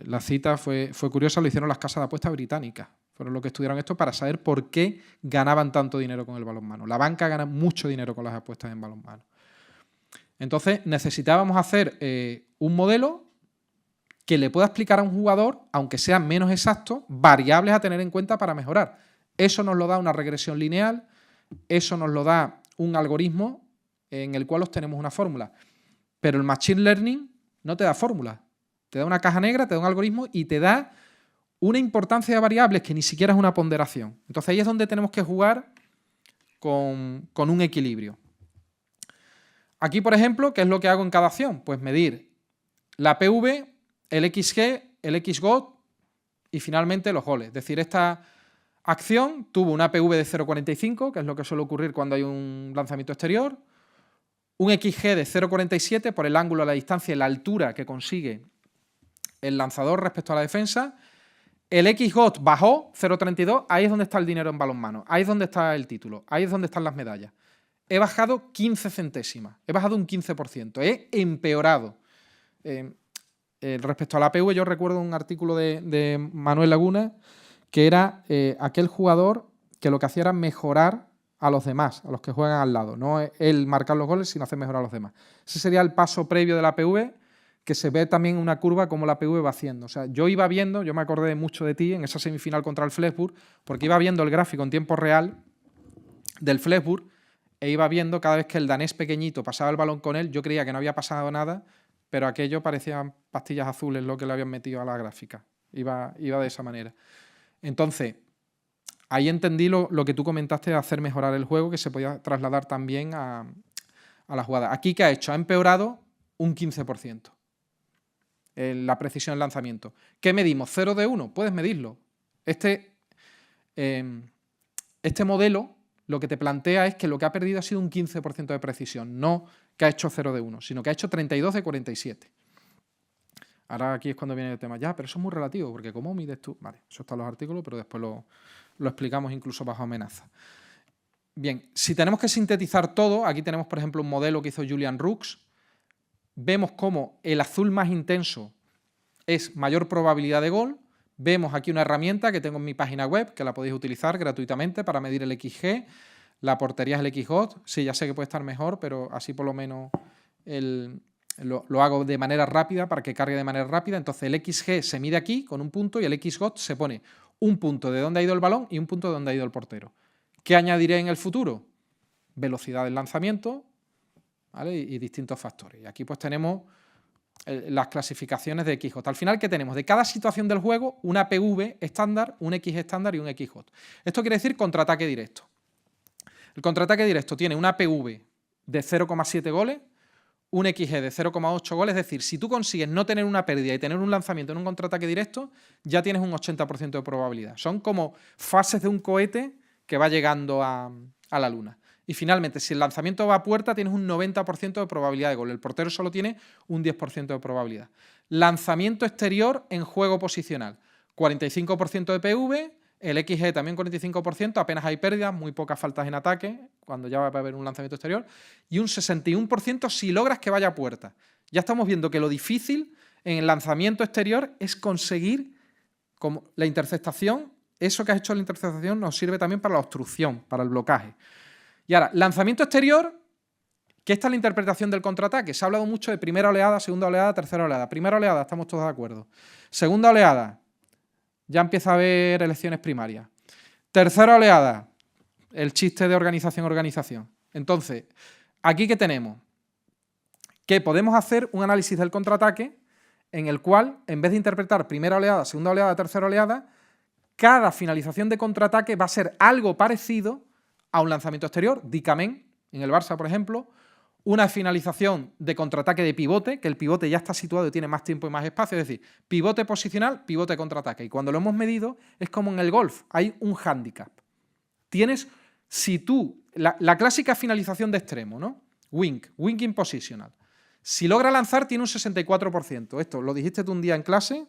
La cita fue curiosa, lo hicieron las casas de apuestas británicas. Fueron los que estudiaron esto para saber por qué ganaban tanto dinero con el balonmano. La banca gana mucho dinero con las apuestas en balonmano. Entonces necesitábamos hacer un modelo que le pueda explicar a un jugador, aunque sea menos exacto, variables a tener en cuenta para mejorar. Eso nos lo da una regresión lineal, eso nos lo da un algoritmo en el cual obtenemos una fórmula. Pero el Machine Learning no te da fórmulas. Te da una caja negra, te da un algoritmo y te da una importancia de variables que ni siquiera es una ponderación. Entonces ahí es donde tenemos que jugar con un equilibrio. Aquí, por ejemplo, ¿qué es lo que hago en cada acción? Pues medir la PV, el XG, el XGOT y finalmente los goles. Es decir, esta acción tuvo una PV de 0,45, que es lo que suele ocurrir cuando hay un lanzamiento exterior, un XG de 0,47 por el ángulo, la distancia y la altura que consigue el lanzador respecto a la defensa. El XGOT bajó 0,32, ahí es donde está el dinero en balonmano, ahí es donde está el título, ahí es donde están las medallas. He bajado 15 centésimas, he bajado un 15%, he empeorado. Respecto a la APV, yo recuerdo un artículo de Manuel Laguna que era aquel jugador que lo que hacía era mejorar a los demás, a los que juegan al lado. No él marcar los goles, sino hacer mejorar a los demás. Ese sería el paso previo de la APV, que se ve también en una curva como la APV va haciendo. O sea, yo iba viendo, yo me acordé mucho de ti en esa semifinal contra el Flensburg, porque iba viendo el gráfico en tiempo real del Flensburg e iba viendo cada vez que el danés pequeñito pasaba el balón con él, yo creía que no había pasado nada, pero aquello parecían pastillas azules lo que le habían metido a la gráfica. Iba de esa manera. Entonces, ahí entendí lo que tú comentaste de hacer mejorar el juego, que se podía trasladar también a la jugada. Aquí, ¿qué ha hecho? Ha empeorado un 15%. La precisión del lanzamiento. ¿Qué medimos? 0 de 1. Puedes medirlo. Este modelo lo que te plantea es que lo que ha perdido ha sido un 15% de precisión, no que ha hecho 0 de 1, sino que ha hecho 32 de 47. Ahora aquí es cuando viene el tema. Ya, pero eso es muy relativo, porque ¿cómo mides tú? Vale, eso está en los artículos, pero después lo explicamos incluso bajo amenaza. Bien, si tenemos que sintetizar todo, aquí tenemos, por ejemplo, un modelo que hizo Julian Rooks. Vemos cómo el azul más intenso es mayor probabilidad de gol. Vemos aquí una herramienta que tengo en mi página web, que la podéis utilizar gratuitamente para medir el XG. La portería es el XGOT. Sí, ya sé que puede estar mejor, pero así por lo menos lo hago de manera rápida para que cargue de manera rápida. Entonces el XG se mide aquí con un punto y el XGOT se pone un punto de dónde ha ido el balón y un punto de dónde ha ido el portero. ¿Qué añadiré en el futuro? Velocidad del lanzamiento, ¿vale? y distintos factores. Y aquí pues tenemos las clasificaciones de XGOT. Al final, ¿qué tenemos? De cada situación del juego, una PV estándar, un XG estándar y un XGOT. Esto quiere decir contraataque directo. El contraataque directo tiene una PV de 0,7 goles, un XG de 0,8 goles, es decir, si tú consigues no tener una pérdida y tener un lanzamiento en un contraataque directo, ya tienes un 80% de probabilidad. Son como fases de un cohete que va llegando a la luna. Y finalmente, si el lanzamiento va a puerta, tienes un 90% de probabilidad de gol. El portero solo tiene un 10% de probabilidad. Lanzamiento exterior en juego posicional. 45% de PV, el XG también 45%, apenas hay pérdidas, muy pocas faltas en ataque, cuando ya va a haber un lanzamiento exterior, y un 61% si logras que vaya a puerta. Ya estamos viendo que lo difícil en el lanzamiento exterior es conseguir como la interceptación. Eso que has hecho en la interceptación nos sirve también para la obstrucción, para el blocaje. Y ahora, lanzamiento exterior, que esta es la interpretación del contraataque. Se ha hablado mucho de primera oleada, segunda oleada, tercera oleada. Primera oleada, estamos todos de acuerdo. Segunda oleada, ya empieza a haber elecciones primarias. Tercera oleada, el chiste de organización. Entonces, ¿aquí qué tenemos? Que podemos hacer un análisis del contraataque en el cual, en vez de interpretar primera oleada, segunda oleada, tercera oleada, cada finalización de contraataque va a ser algo parecido a un lanzamiento exterior, Dicamén, en el Barça, por ejemplo, una finalización de contraataque de pivote, que el pivote ya está situado y tiene más tiempo y más espacio, es decir, pivote posicional, pivote contraataque. Y cuando lo hemos medido, es como en el golf, hay un hándicap. Tienes, si tú, la clásica finalización de extremo, ¿no? Winking positional. Si logra lanzar, tiene un 64%. Esto lo dijiste tú un día en clase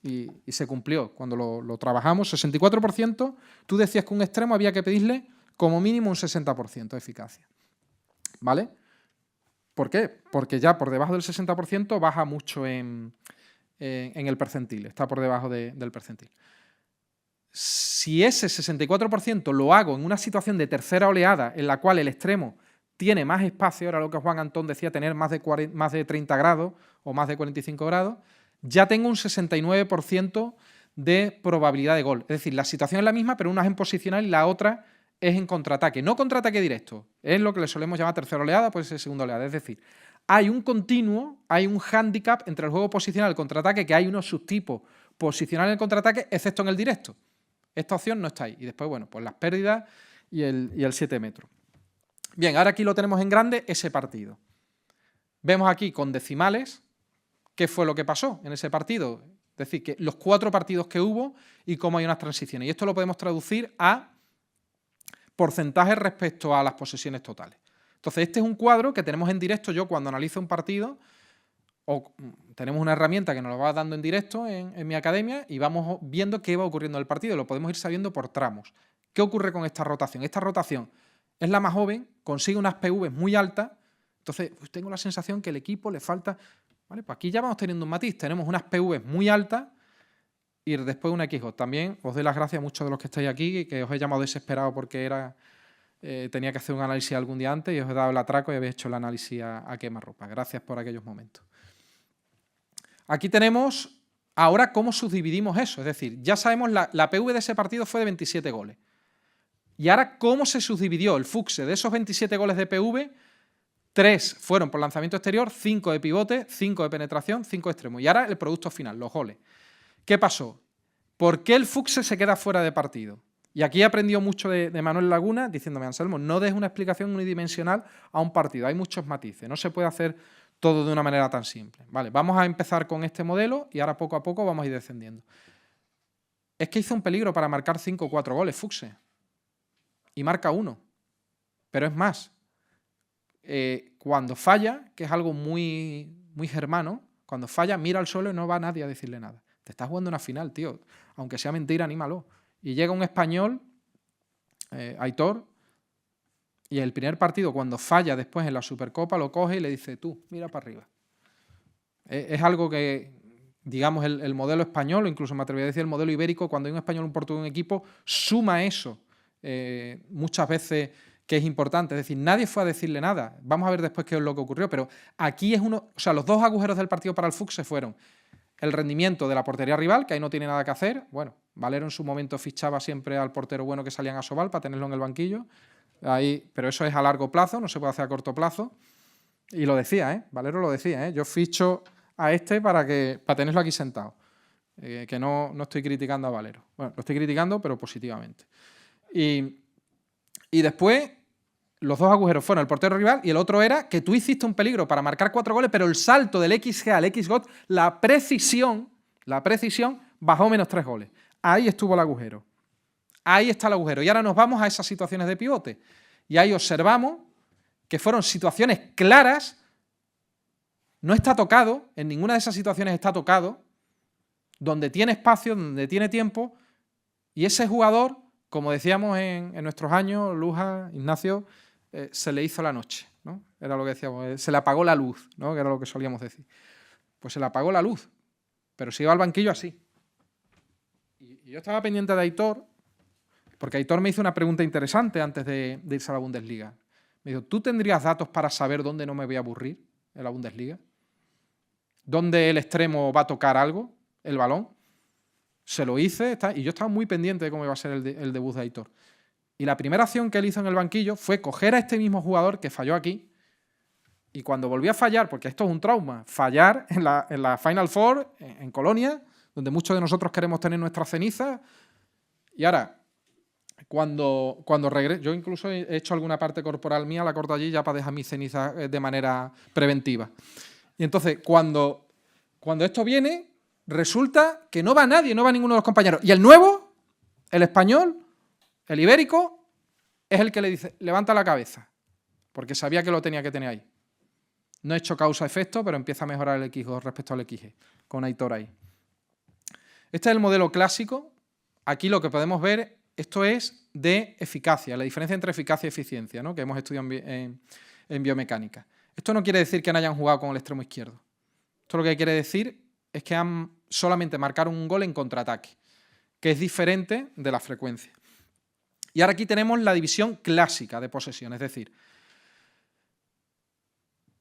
y se cumplió. Cuando lo trabajamos, 64%, tú decías que un extremo había que pedirle como mínimo un 60% de eficacia. ¿Vale? ¿Por qué? Porque ya por debajo del 60% baja mucho en el percentil, está por debajo del percentil. Si ese 64% lo hago en una situación de tercera oleada en la cual el extremo tiene más espacio, era lo que Juan Antón decía, tener más de 30 grados o más de 45 grados, ya tengo un 69% de probabilidad de gol. Es decir, la situación es la misma, pero una es en posicional y la otra es en contraataque. No contraataque directo, es lo que le solemos llamar tercera oleada, puede ser segunda oleada. Es decir, hay un continuo, hay un hándicap entre el juego posicional y el contraataque, que hay unos subtipos posicional en el contraataque, excepto en el directo. Esta opción no está ahí. Y después, bueno, pues las pérdidas y el 7 metros. Bien, ahora aquí lo tenemos en grande, ese partido. Vemos aquí con decimales qué fue lo que pasó en ese partido. Es decir, que los 4 partidos que hubo y cómo hay unas transiciones. Y esto lo podemos traducir a porcentajes respecto a las posesiones totales. Entonces, este es un cuadro que tenemos en directo. Yo cuando analizo un partido, o tenemos una herramienta que nos lo va dando en directo en mi academia y vamos viendo qué va ocurriendo en el partido. Lo podemos ir sabiendo por tramos. ¿Qué ocurre con esta rotación? Esta rotación es la más joven, consigue unas PV muy altas. Entonces, pues tengo la sensación que al equipo le falta... Vale, pues aquí ya vamos teniendo un matiz. Tenemos unas PV muy altas y después una XGOT. También os doy las gracias a muchos de los que estáis aquí, que os he llamado desesperado porque tenía que hacer un análisis algún día antes y os he dado el atraco y habéis hecho el análisis a quemarropa. Gracias por aquellos momentos. Aquí tenemos ahora cómo subdividimos eso. Es decir, ya sabemos la PV de ese partido fue de 27 goles. Y ahora, ¿cómo se subdividió el FUCSE? De esos 27 goles de PV, 3 fueron por lanzamiento exterior, 5 de pivote, 5 de penetración, 5 de extremo. Y ahora el producto final, los goles. ¿Qué pasó? ¿Por qué el FUCSE se queda fuera de partido? Y aquí he aprendido mucho de Manuel Laguna, diciéndome, Anselmo, no des una explicación unidimensional a un partido. Hay muchos matices. No se puede hacer todo de una manera tan simple. Vale, vamos a empezar con este modelo y ahora poco a poco vamos a ir descendiendo. Es que hizo un peligro para marcar 5 o 4 goles, FUCSE. Y marca 1. Pero es más, cuando falla, que es algo muy, muy germano, cuando falla, mira al suelo y no va nadie a decirle nada. Te estás jugando una final, tío. Aunque sea mentira, anímalo. Y llega un español, Aitor, y el primer partido, cuando falla después en la Supercopa, lo coge y le dice, tú, mira para arriba. Es algo que, digamos, el modelo español, o incluso me atrevería a decir el modelo ibérico, cuando hay un español o un portugués en un equipo, suma eso. Muchas veces que es importante, es decir, nadie fue a decirle nada. Vamos a ver después qué es lo que ocurrió, pero aquí es uno, o sea, los dos agujeros del partido para el FUCSE fueron el rendimiento de la portería rival, que ahí no tiene nada que hacer. Bueno, Valero en su momento fichaba siempre al portero bueno que salía en Asobal para tenerlo en el banquillo, ahí, pero eso es a largo plazo, no se puede hacer a corto plazo. Y lo decía, Valero lo decía, yo ficho a este para tenerlo aquí sentado, que no estoy criticando a Valero. Bueno, lo estoy criticando, pero positivamente. Y después, los dos agujeros fueron el portero rival y el otro era que tú hiciste un peligro para marcar 4 goles, pero el salto del XG al XGOT, la precisión bajó menos 3 goles. Ahí estuvo el agujero. Ahí está el agujero. Y ahora nos vamos a esas situaciones de pivote. Y ahí observamos que fueron situaciones claras. No está tocado, en ninguna de esas situaciones está tocado, donde tiene espacio, donde tiene tiempo, y ese jugador, como decíamos en nuestros años, Luja, Ignacio, se le hizo la noche, ¿no? Era lo que decíamos, se le apagó la luz, ¿no? Que era lo que solíamos decir. Pues se le apagó la luz, pero se iba al banquillo así. Y yo estaba pendiente de Aitor, porque Aitor me hizo una pregunta interesante antes de irse a la Bundesliga. Me dijo, ¿tú tendrías datos para saber dónde no me voy a aburrir en la Bundesliga? ¿Dónde el extremo va a tocar algo, el balón? Se lo hice y yo estaba muy pendiente de cómo iba a ser el debut de Aitor. Y la primera acción que él hizo en el banquillo fue coger a este mismo jugador que falló aquí y cuando volvió a fallar, porque esto es un trauma, fallar en la Final Four en Colonia, donde muchos de nosotros queremos tener nuestras cenizas. Y ahora, cuando regreso, yo incluso he hecho alguna parte corporal mía, la corto allí ya para dejar mis cenizas de manera preventiva. Y entonces, cuando esto viene, resulta que no va nadie, no va ninguno de los compañeros. Y el nuevo, el español, el ibérico, es el que le dice, levanta la cabeza, porque sabía que lo tenía que tener ahí. No he hecho causa-efecto, pero empieza a mejorar el XG respecto al XG, con Aitor ahí. Este es el modelo clásico. Aquí lo que podemos ver, esto es de eficacia, la diferencia entre eficacia y eficiencia, ¿no? Que hemos estudiado en biomecánica. Esto no quiere decir que no hayan jugado con el extremo izquierdo. Esto lo que quiere decir es que han solamente marcaron un gol en contraataque, que es diferente de la frecuencia. Y ahora aquí tenemos la división clásica de posesión, es decir,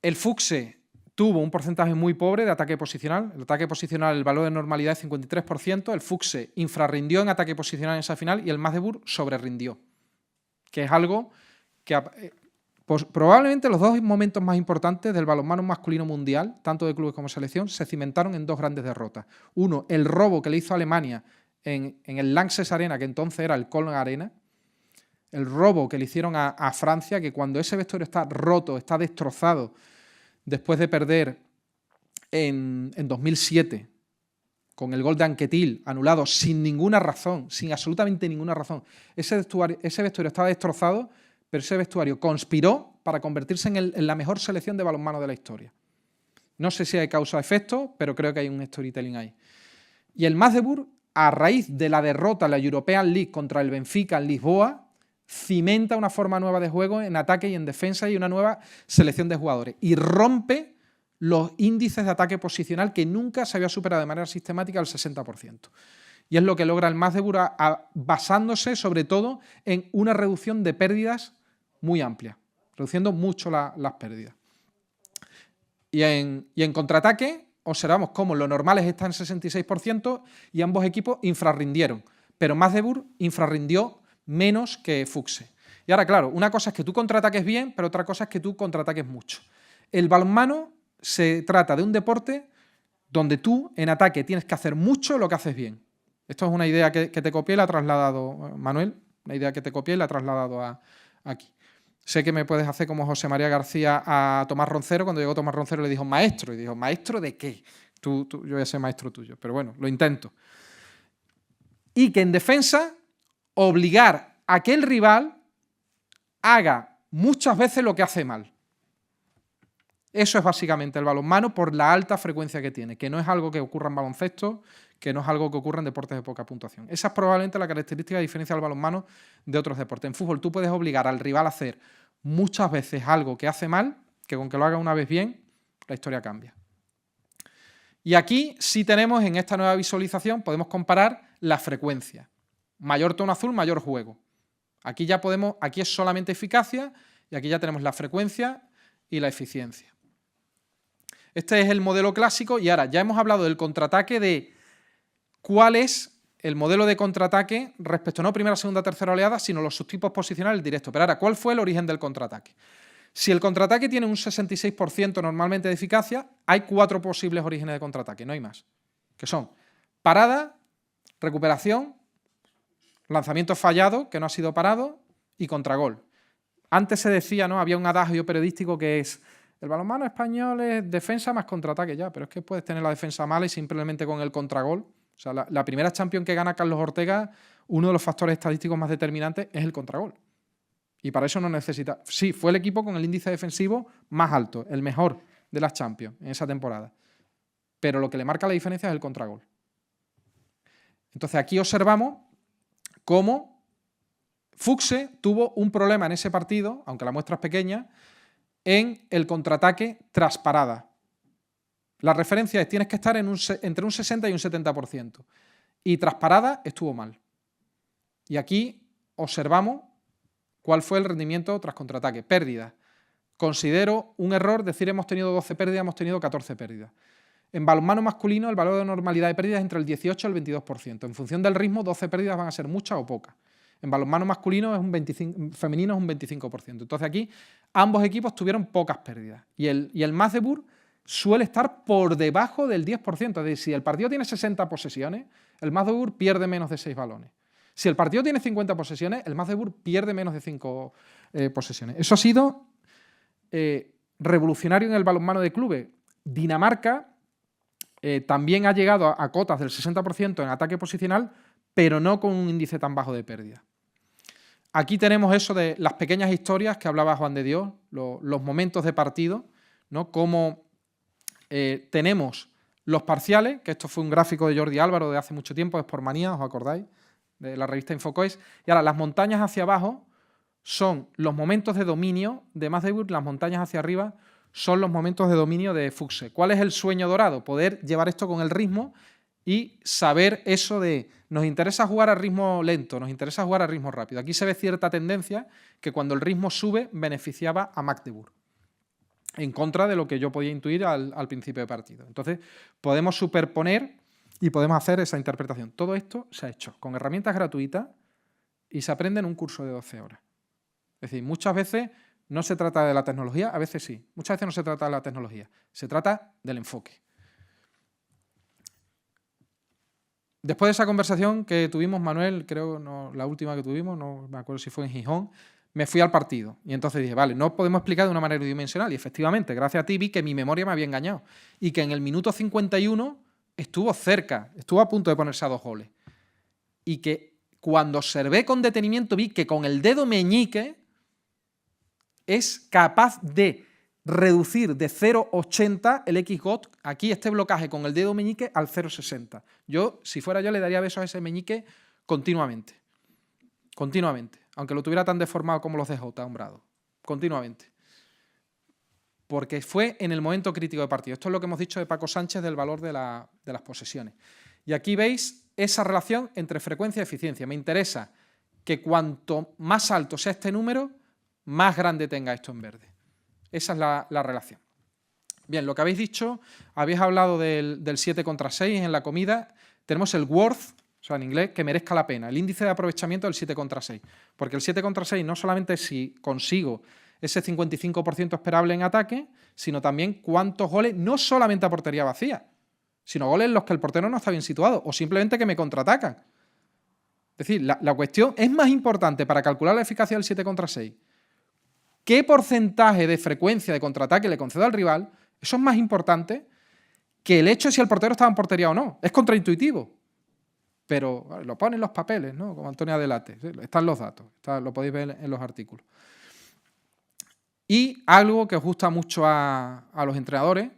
el FUCSE tuvo un porcentaje muy pobre de ataque posicional. El ataque posicional, el valor de normalidad es 53%, el FUCSE infrarrindió en ataque posicional en esa final y el Magdeburg sobrerindió, que es algo que probablemente los dos momentos más importantes del balonmano masculino mundial, tanto de clubes como selección, se cimentaron en dos grandes derrotas. Uno, el robo que le hizo a Alemania en el Lanxess Arena, que entonces era el Köln Arena, el robo que le hicieron a Francia, que cuando ese vestuario está roto, está destrozado, después de perder en 2007, con el gol de Anquetil anulado sin ninguna razón, sin absolutamente ninguna razón. Ese vestuario estaba destrozado, pero ese vestuario conspiró para convertirse en la mejor selección de balonmano de la historia. No sé si hay causa-efecto, pero creo que hay un storytelling ahí. Y el Magdeburg, a raíz de la derrota en la European League contra el Benfica en Lisboa, cimenta una forma nueva de juego en ataque y en defensa y una nueva selección de jugadores. Y rompe los índices de ataque posicional que nunca se había superado de manera sistemática al 60%. Y es lo que logra el Magdeburg basándose sobre todo en una reducción de pérdidas muy amplia, reduciendo mucho las pérdidas. Y en contraataque observamos cómo lo normal está en 66% y ambos equipos infrarrindieron, pero Magdeburg infrarrindió menos que Fuchse. Y ahora, claro, una cosa es que tú contraataques bien, pero otra cosa es que tú contraataques mucho. El balonmano se trata de un deporte donde tú en ataque tienes que hacer mucho lo que haces bien. Esto es una idea que te copié y la ha trasladado Manuel, una idea que te copié y la ha trasladado aquí. Sé que me puedes hacer como José María García a Tomás Roncero. Cuando llegó Tomás Roncero le dijo maestro, y dijo, ¿maestro de qué? Yo voy a ser maestro tuyo, pero bueno, lo intento. Y que en defensa obligar a que el rival haga muchas veces lo que hace mal. Eso es básicamente el balonmano por la alta frecuencia que tiene, que no es algo que ocurra en baloncesto, que no es algo que ocurra en deportes de poca puntuación. Esa es probablemente la característica que diferencia al balonmano de otros deportes. En fútbol tú puedes obligar al rival a hacer muchas veces algo que hace mal, que con que lo haga una vez bien, la historia cambia. Y aquí sí tenemos, en esta nueva visualización, podemos comparar la frecuencia. Mayor tono azul, mayor juego. Aquí es solamente eficacia y aquí ya tenemos la frecuencia y la eficiencia. Este es el modelo clásico y ahora ya hemos hablado del contraataque, de cuál es el modelo de contraataque respecto no primera, segunda, tercera oleada, sino los subtipos posicionales directos. Pero ahora, ¿cuál fue el origen del contraataque? Si el contraataque tiene un 66% normalmente de eficacia, hay 4 posibles orígenes de contraataque, no hay más, que son parada, recuperación, lanzamiento fallado, que no ha sido parado, y contragol. Antes se decía, ¿no? Había un adagio periodístico que es el balonmano español es defensa más contraataque ya, pero es que puedes tener la defensa mala y simplemente con el contragol. O sea, la primera Champions que gana Carlos Ortega, uno de los factores estadísticos más determinantes es el contragol. Y para eso no necesita... Sí, fue el equipo con el índice defensivo más alto, el mejor de las Champions en esa temporada. Pero lo que le marca la diferencia es el contragol. Entonces aquí observamos cómo Fuchse tuvo un problema en ese partido, aunque la muestra es pequeña, en el contraataque tras parada. La referencia es tienes que estar entre un 60 y un 70%. Y tras parada estuvo mal. Y aquí observamos cuál fue el rendimiento tras contraataque. Pérdidas. Considero un error decir hemos tenido 12 pérdidas, hemos tenido 14 pérdidas. En balonmano masculino el valor de normalidad de pérdidas es entre el 18 y el 22%. En función del ritmo, 12 pérdidas van a ser muchas o pocas. En balonmano masculino femenino es un 25%. Entonces aquí ambos equipos tuvieron pocas pérdidas. Y el Magdeburg suele estar por debajo del 10%. Es decir, si el partido tiene 60 posesiones, el Magdeburg pierde menos de 6 balones. Si el partido tiene 50 posesiones, el Magdeburg pierde menos de 5 posesiones. Eso ha sido revolucionario en el balonmano de clubes. Dinamarca también ha llegado a cotas del 60% en ataque posicional, pero no con un índice tan bajo de pérdida. Aquí tenemos eso de las pequeñas historias que hablaba Juan de Dios, los momentos de partido, ¿no? Como tenemos los parciales, que esto fue un gráfico de Jordi Álvaro de hace mucho tiempo, es por manía, ¿os acordáis? De la revista Infocois. Y ahora las montañas hacia abajo son los momentos de dominio de Magdeburg, las montañas hacia arriba son los momentos de dominio de Fuchse. ¿Cuál es el sueño dorado? Poder llevar esto con el ritmo y saber eso de nos interesa jugar a ritmo lento, nos interesa jugar a ritmo rápido. Aquí se ve cierta tendencia que cuando el ritmo sube beneficiaba a Magdeburg, en contra de lo que yo podía intuir al principio de partido. Entonces podemos superponer y podemos hacer esa interpretación. Todo esto se ha hecho con herramientas gratuitas y se aprende en un curso de 12 horas. Es decir, muchas veces no se trata de la tecnología, a veces sí. Muchas veces no se trata de la tecnología, se trata del enfoque. Después de esa conversación que tuvimos, Manuel, creo la última que tuvimos, no me acuerdo si fue en Gijón, me fui al partido. Y entonces dije, vale, no podemos explicar de una manera unidimensional. Y efectivamente, gracias a ti vi que mi memoria me había engañado. Y que en el minuto 51 estuvo cerca, estuvo a punto de ponerse a 2 goles. Y que cuando observé con detenimiento vi que con el dedo meñique es capaz de reducir de 0,80 el XGOT, aquí este blocaje con el dedo meñique, al 0,60. Yo, si fuera yo, le daría besos a ese meñique continuamente. Continuamente. Aunque lo tuviera tan deformado como los DJ, hombrado. Continuamente. Porque fue en el momento crítico de partido. Esto es lo que hemos dicho de Paco Sánchez del valor de las posesiones. Y aquí veis esa relación entre frecuencia y eficiencia. Me interesa que cuanto más alto sea este número, más grande tenga esto en verde. Esa es la relación. Bien, lo que habéis dicho, habéis hablado del 7 contra 6 en la comida. Tenemos el worth, o sea, en inglés, que merezca la pena. El índice de aprovechamiento del 7 contra 6. Porque el 7 contra 6 no solamente es si consigo ese 55% esperable en ataque, sino también cuántos goles, no solamente a portería vacía, sino goles en los que el portero no está bien situado o simplemente que me contraatacan. Es decir, la cuestión es más importante para calcular la eficacia del 7 contra 6. ¿Qué porcentaje de frecuencia de contraataque le concedo al rival? Eso es más importante que el hecho de si el portero estaba en portería o no. Es contraintuitivo. Pero lo ponen en los papeles, ¿no? Como Antonio Adelate. Están los datos. Lo podéis ver en los artículos. Y algo que os gusta mucho a los entrenadores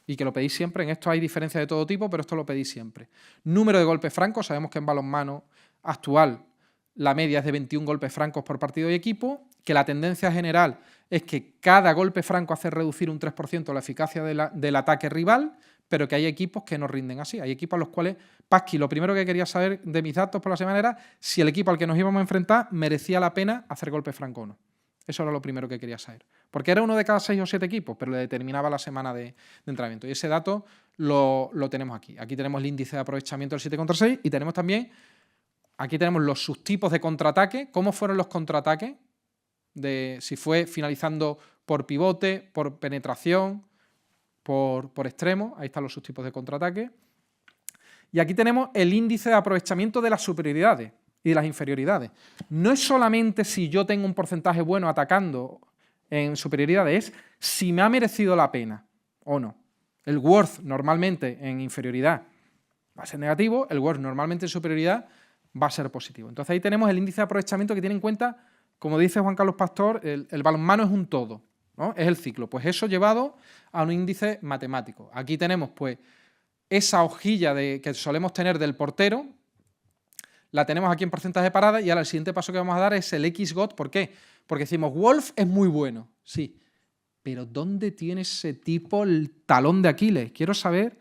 y que lo pedís siempre, en esto hay diferencias de todo tipo, pero esto lo pedís siempre. Número de golpes francos, sabemos que en balonmano actual la media es de 21 golpes francos por partido y equipo, que la tendencia general es que cada golpe franco hace reducir un 3% la eficacia del ataque rival, pero que hay equipos que no rinden así. Hay equipos a los cuales, Pasqui, lo primero que quería saber de mis datos por la semana era si el equipo al que nos íbamos a enfrentar merecía la pena hacer golpe franco o no. Eso era lo primero que quería saber. Porque era uno de cada 6 o 7 equipos, pero le determinaba la semana de entrenamiento. Y ese dato lo tenemos aquí. Aquí tenemos el índice de aprovechamiento del 7 contra 6 y tenemos también, aquí tenemos los subtipos de contraataque, cómo fueron los contraataques, si fue finalizando por pivote, por penetración, por extremo. Ahí están los subtipos de contraataque. Y aquí tenemos el índice de aprovechamiento de las superioridades y de las inferioridades. No es solamente si yo tengo un porcentaje bueno atacando en superioridades, es si me ha merecido la pena o no. El worth normalmente en inferioridad va a ser negativo, el worth normalmente en superioridad va a ser positivo. Entonces ahí tenemos el índice de aprovechamiento que tiene en cuenta, como dice Juan Carlos Pastor, el balonmano es un todo, ¿no? Es el ciclo. Pues eso llevado a un índice matemático. Aquí tenemos pues esa hojilla que solemos tener del portero, la tenemos aquí en porcentaje parada y ahora el siguiente paso que vamos a dar es el XGOT. ¿Por qué? Porque decimos, Wolf es muy bueno, sí, pero ¿dónde tiene ese tipo el talón de Aquiles? Quiero saber,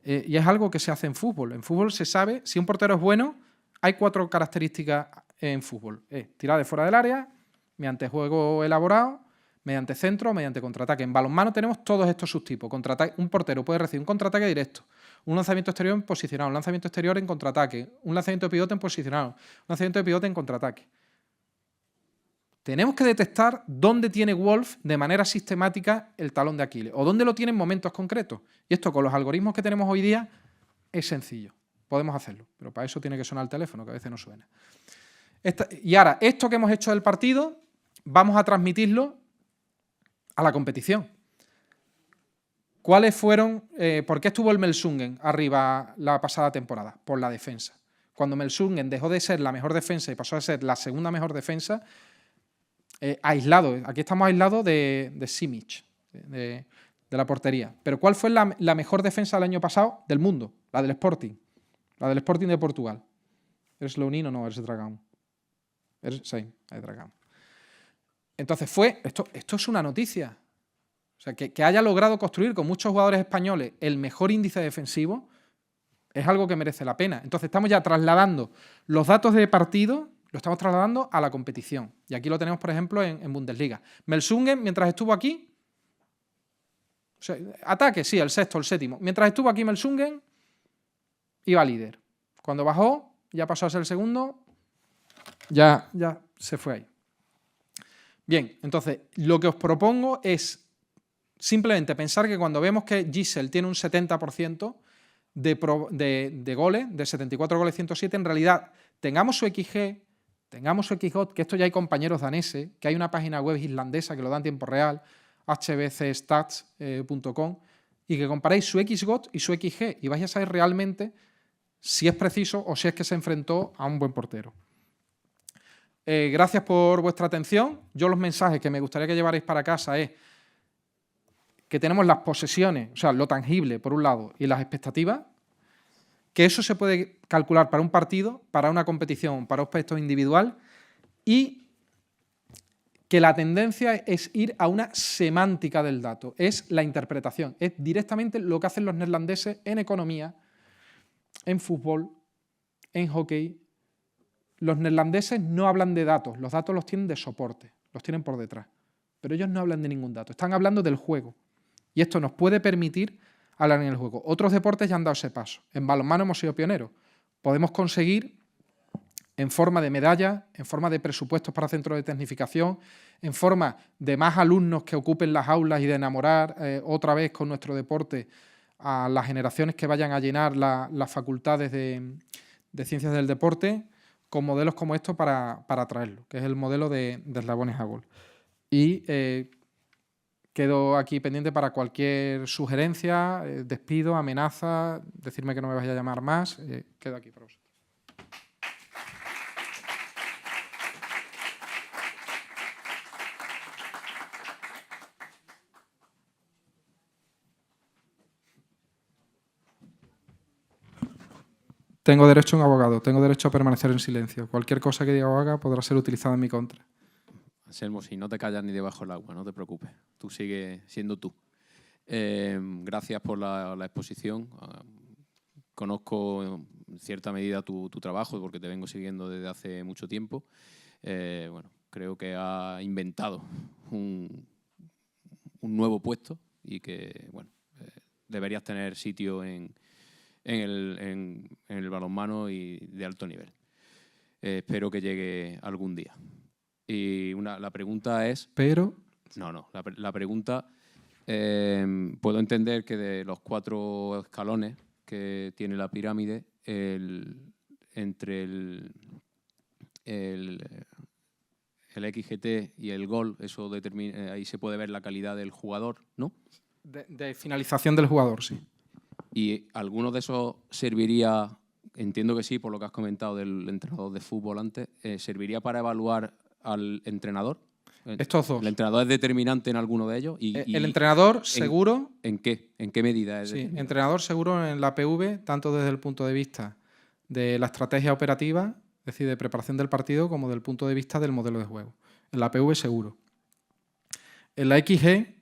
y es algo que se hace en fútbol. En fútbol se sabe, si un portero es bueno, hay 4 características en fútbol. Tirar de fuera del área, mediante juego elaborado, mediante centro, mediante contraataque. En balonmano tenemos todos estos subtipos. Un portero puede recibir un contraataque directo, un lanzamiento exterior en posicionado, un lanzamiento exterior en contraataque, un lanzamiento de pivote en posicionado, un lanzamiento de pivote en contraataque. Tenemos que detectar dónde tiene Wolf de manera sistemática el talón de Aquiles o dónde lo tiene en momentos concretos. Y esto con los algoritmos que tenemos hoy día es sencillo. Podemos hacerlo, pero para eso tiene que sonar el teléfono, que a veces no suena. Y ahora, esto que hemos hecho del partido, vamos a transmitirlo a la competición. ¿Cuáles fueron? ¿Por qué estuvo el Melsungen arriba la pasada temporada? Por la defensa. Cuando Melsungen dejó de ser la mejor defensa y pasó a ser la segunda mejor defensa, aislado. Aquí estamos aislados de Simic, de la portería. Pero ¿cuál fue la mejor defensa del año pasado del mundo? La del Sporting. La del Sporting de Portugal. ¿Eres Leonino o no? Eres Dragão. Sí, es Dragão. Entonces esto es una noticia. O sea, que haya logrado construir con muchos jugadores españoles el mejor índice defensivo es algo que merece la pena. Entonces estamos ya trasladando los datos de partido, lo estamos trasladando a la competición. Y aquí lo tenemos, por ejemplo, en Bundesliga. Melsungen, mientras estuvo aquí, o sea, ataque, sí, el sexto, el séptimo. Mientras estuvo aquí Melsungen, iba líder. Cuando bajó, ya pasó a ser el segundo, ya se fue ahí. Bien, entonces, lo que os propongo es simplemente pensar que cuando vemos que Giselle tiene un 70% de goles, de 74 goles 107, en realidad tengamos su XG, tengamos su XGOT, que esto ya hay compañeros daneses, que hay una página web islandesa que lo da en tiempo real, hbcstats.com, y que comparéis su XGOT y su XG y vais a saber realmente si es preciso o si es que se enfrentó a un buen portero. Gracias por vuestra atención. Yo los mensajes que me gustaría que llevarais para casa es que tenemos las posesiones, o sea, lo tangible, por un lado, y las expectativas, que eso se puede calcular para un partido, para una competición, para un aspecto individual, y que la tendencia es ir a una semántica del dato, es la interpretación, es directamente lo que hacen los neerlandeses en economía, en fútbol, en hockey. Los neerlandeses no hablan de datos, los datos los tienen de soporte, los tienen por detrás, pero ellos no hablan de ningún dato, están hablando del juego. Y esto nos puede permitir hablar en el juego. Otros deportes ya han dado ese paso. En balonmano hemos sido pioneros. Podemos conseguir, en forma de medallas, en forma de presupuestos para centros de tecnificación, en forma de más alumnos que ocupen las aulas y de enamorar otra vez con nuestro deporte a las generaciones que vayan a llenar las facultades de ciencias del deporte, con modelos como estos para traerlo, que es el modelo de eslabones a gol. Y quedo aquí pendiente para cualquier sugerencia, despido, amenaza, decirme que no me vaya a llamar más. Quedo aquí para vosotros. Tengo derecho a un abogado, tengo derecho a permanecer en silencio. Cualquier cosa que diga o haga podrá ser utilizada en mi contra. Anselmo, si no te callas ni debajo del agua, no te preocupes. Tú sigue siendo tú. Gracias por la exposición. Conozco en cierta medida tu trabajo porque te vengo siguiendo desde hace mucho tiempo. Bueno, creo que ha inventado un nuevo puesto y que bueno, deberías tener sitio en el balonmano y de alto nivel. Espero que llegue algún día. Y la pregunta es... Pero... No. La pregunta... puedo entender que de los 4 escalones que tiene la pirámide, entre el XGT y el gol, eso determina, ahí se puede ver la calidad del jugador, ¿no? De finalización del jugador, sí. ¿Y alguno de esos serviría, entiendo que sí, por lo que has comentado del entrenador de fútbol antes, serviría para evaluar al entrenador? Estos dos. ¿El entrenador es determinante en alguno de ellos? El entrenador seguro... ¿En qué? ¿En qué medida es determinante? Sí, entrenador seguro en la PV, tanto desde el punto de vista de la estrategia operativa, es decir, de preparación del partido, como del punto de vista del modelo de juego. En la PV seguro. En la XG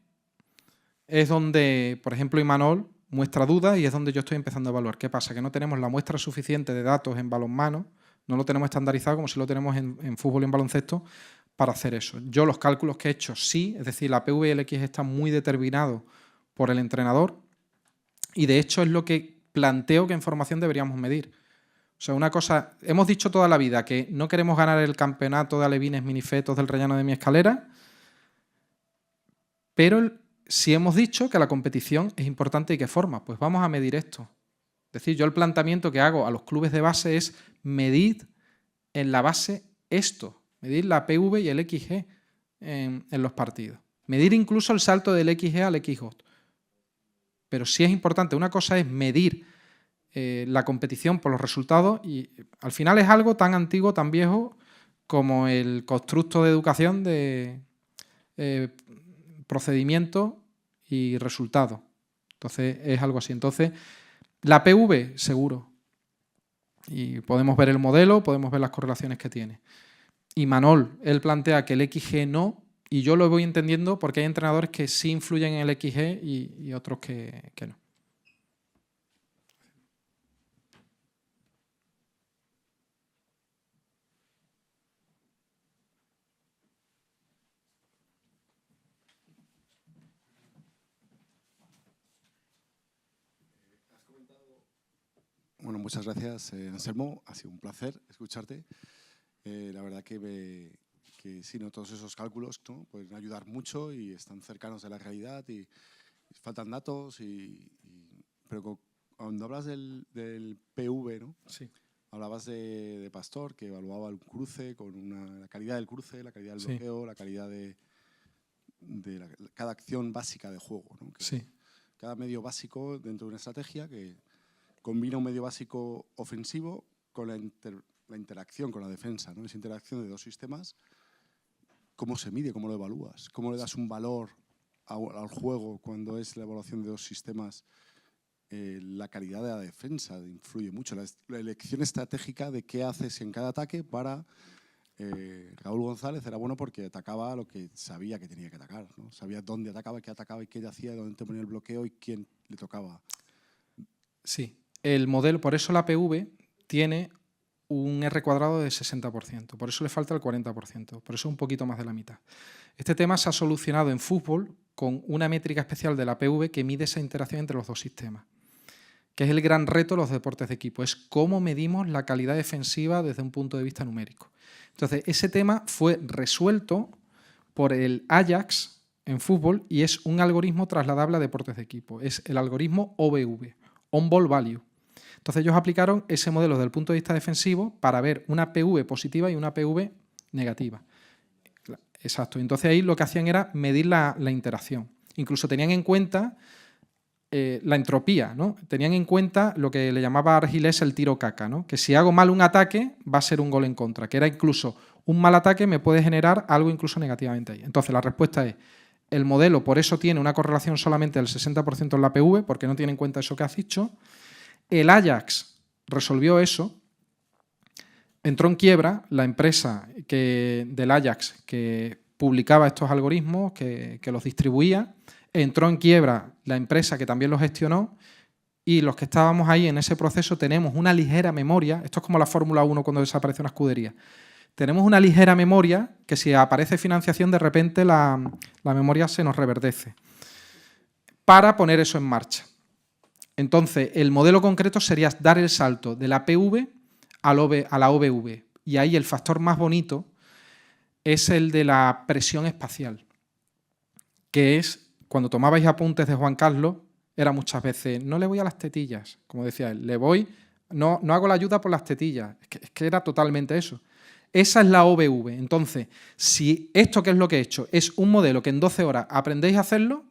es donde, por ejemplo, Imanol muestra dudas y es donde yo estoy empezando a evaluar. ¿Qué pasa? Que no tenemos la muestra suficiente de datos en balonmano, no lo tenemos estandarizado como si lo tenemos en fútbol y en baloncesto para hacer eso. Yo los cálculos que he hecho sí, es decir, la PV y el XG están muy determinados por el entrenador y de hecho es lo que planteo que en formación deberíamos medir. O sea, una cosa, hemos dicho toda la vida que no queremos ganar el campeonato de alevines minifetos del rellano de mi escalera, pero sí hemos dicho que la competición es importante y que forma, pues vamos a medir esto. Es decir, yo el planteamiento que hago a los clubes de base es medir en la base esto, medir la PV y el XG en los partidos. Medir incluso el salto del XG al XG. Pero sí es importante, una cosa es medir la competición por los resultados y al final es algo tan antiguo, tan viejo como el constructo de educación de procedimiento y resultado. Entonces es algo así. Entonces, la PV, seguro. Y podemos ver el modelo, podemos ver las correlaciones que tiene. Y Manol, él plantea que el XG no, y yo lo voy entendiendo porque hay entrenadores que sí influyen en el XG y otros que no. Bueno, muchas gracias, Anselmo. Ha sido un placer escucharte. La verdad que sí, ¿no? Todos esos cálculos, ¿no? Pueden ayudar mucho y están cercanos de la realidad y faltan datos. Pero cuando hablas del PV, ¿no? Sí. Hablabas de Pastor, que evaluaba el cruce con la calidad del cruce, la calidad del bloqueo, la calidad de cada acción básica de juego, ¿no? Sí. Cada medio básico dentro de una estrategia que combina un medio básico ofensivo con la interacción con la defensa, ¿no? Esa interacción de dos sistemas, ¿cómo se mide? ¿Cómo lo evalúas? ¿Cómo le das un valor al juego cuando es la evaluación de dos sistemas? La calidad de la defensa influye mucho. La elección estratégica de qué haces en cada ataque para... Raúl González era bueno porque atacaba lo que sabía que tenía que atacar, ¿no? Sabía dónde atacaba y qué hacía, dónde te ponía el bloqueo y quién le tocaba. Sí, el modelo, por eso la PV tiene un R cuadrado de 60%, por eso le falta el 40%, por eso un poquito más de la mitad. Este tema se ha solucionado en fútbol con una métrica especial de la PV que mide esa interacción entre los dos sistemas, que es el gran reto de los deportes de equipo, es cómo medimos la calidad defensiva desde un punto de vista numérico. Entonces, ese tema fue resuelto por el Ajax en fútbol y es un algoritmo trasladable a deportes de equipo. Es el algoritmo OBV, On Ball Value. Entonces, ellos aplicaron ese modelo desde el punto de vista defensivo para ver una PV positiva y una PV negativa. Exacto. Entonces, ahí lo que hacían era medir la interacción. Incluso tenían en cuenta la entropía, ¿no? Tenían en cuenta lo que le llamaba Argilés el tiro caca, ¿no? Que si hago mal un ataque va a ser un gol en contra, que era incluso un mal ataque me puede generar algo incluso negativamente ahí. Entonces la respuesta es, el modelo por eso tiene una correlación solamente del 60% en la PV, porque no tiene en cuenta eso que has dicho. El Ajax resolvió eso, entró en quiebra la empresa del Ajax que publicaba estos algoritmos, que los distribuía. Entró en quiebra la empresa que también lo gestionó y los que estábamos ahí en ese proceso tenemos una ligera memoria, esto es como la Fórmula 1 cuando desaparece una escudería, tenemos una ligera memoria que si aparece financiación de repente la memoria se nos reverdece para poner eso en marcha. Entonces el modelo concreto sería dar el salto de la PV a la OBV y ahí el factor más bonito es el de la presión espacial, que es... Cuando tomabais apuntes de Juan Carlos, era muchas veces, no le voy a las tetillas, como decía él, le voy, no hago la ayuda por las tetillas, es que era totalmente eso. Esa es la OBV. Entonces, si esto que es lo que he hecho es un modelo que en 12 horas aprendéis a hacerlo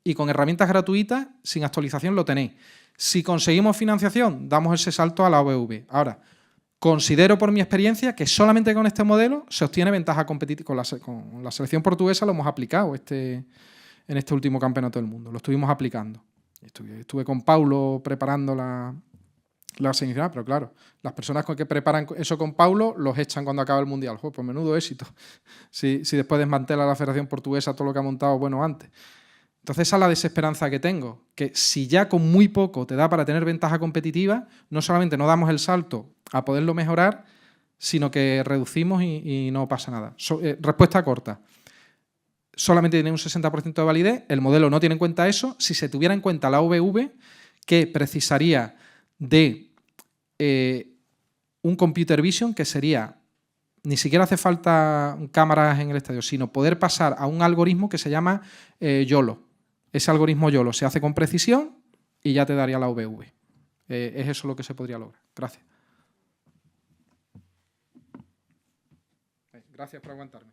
y con herramientas gratuitas, sin actualización lo tenéis. Si conseguimos financiación, damos ese salto a la OBV. Ahora, considero por mi experiencia que solamente con este modelo se obtiene ventaja competitiva. Con la selección portuguesa lo hemos aplicado en este último campeonato del mundo. Lo estuvimos aplicando. Estuve con Paulo preparando la semifinal, pero claro, las personas que preparan eso con Paulo los echan cuando acaba el Mundial. Joder, pues menudo éxito. Si después desmantela la Federación Portuguesa todo lo que ha montado bueno antes. Entonces esa es la desesperanza que tengo, que si ya con muy poco te da para tener ventaja competitiva, no solamente no damos el salto a poderlo mejorar, sino que reducimos y no pasa nada. Respuesta corta. Solamente tiene un 60% de validez, el modelo no tiene en cuenta eso. Si se tuviera en cuenta la OBV, que precisaría de un computer vision, que sería, ni siquiera hace falta cámaras en el estadio, sino poder pasar a un algoritmo que se llama YOLO. Ese algoritmo YOLO se hace con precisión y ya te daría la OBV. Es eso lo que se podría lograr. Gracias. Gracias por aguantarme.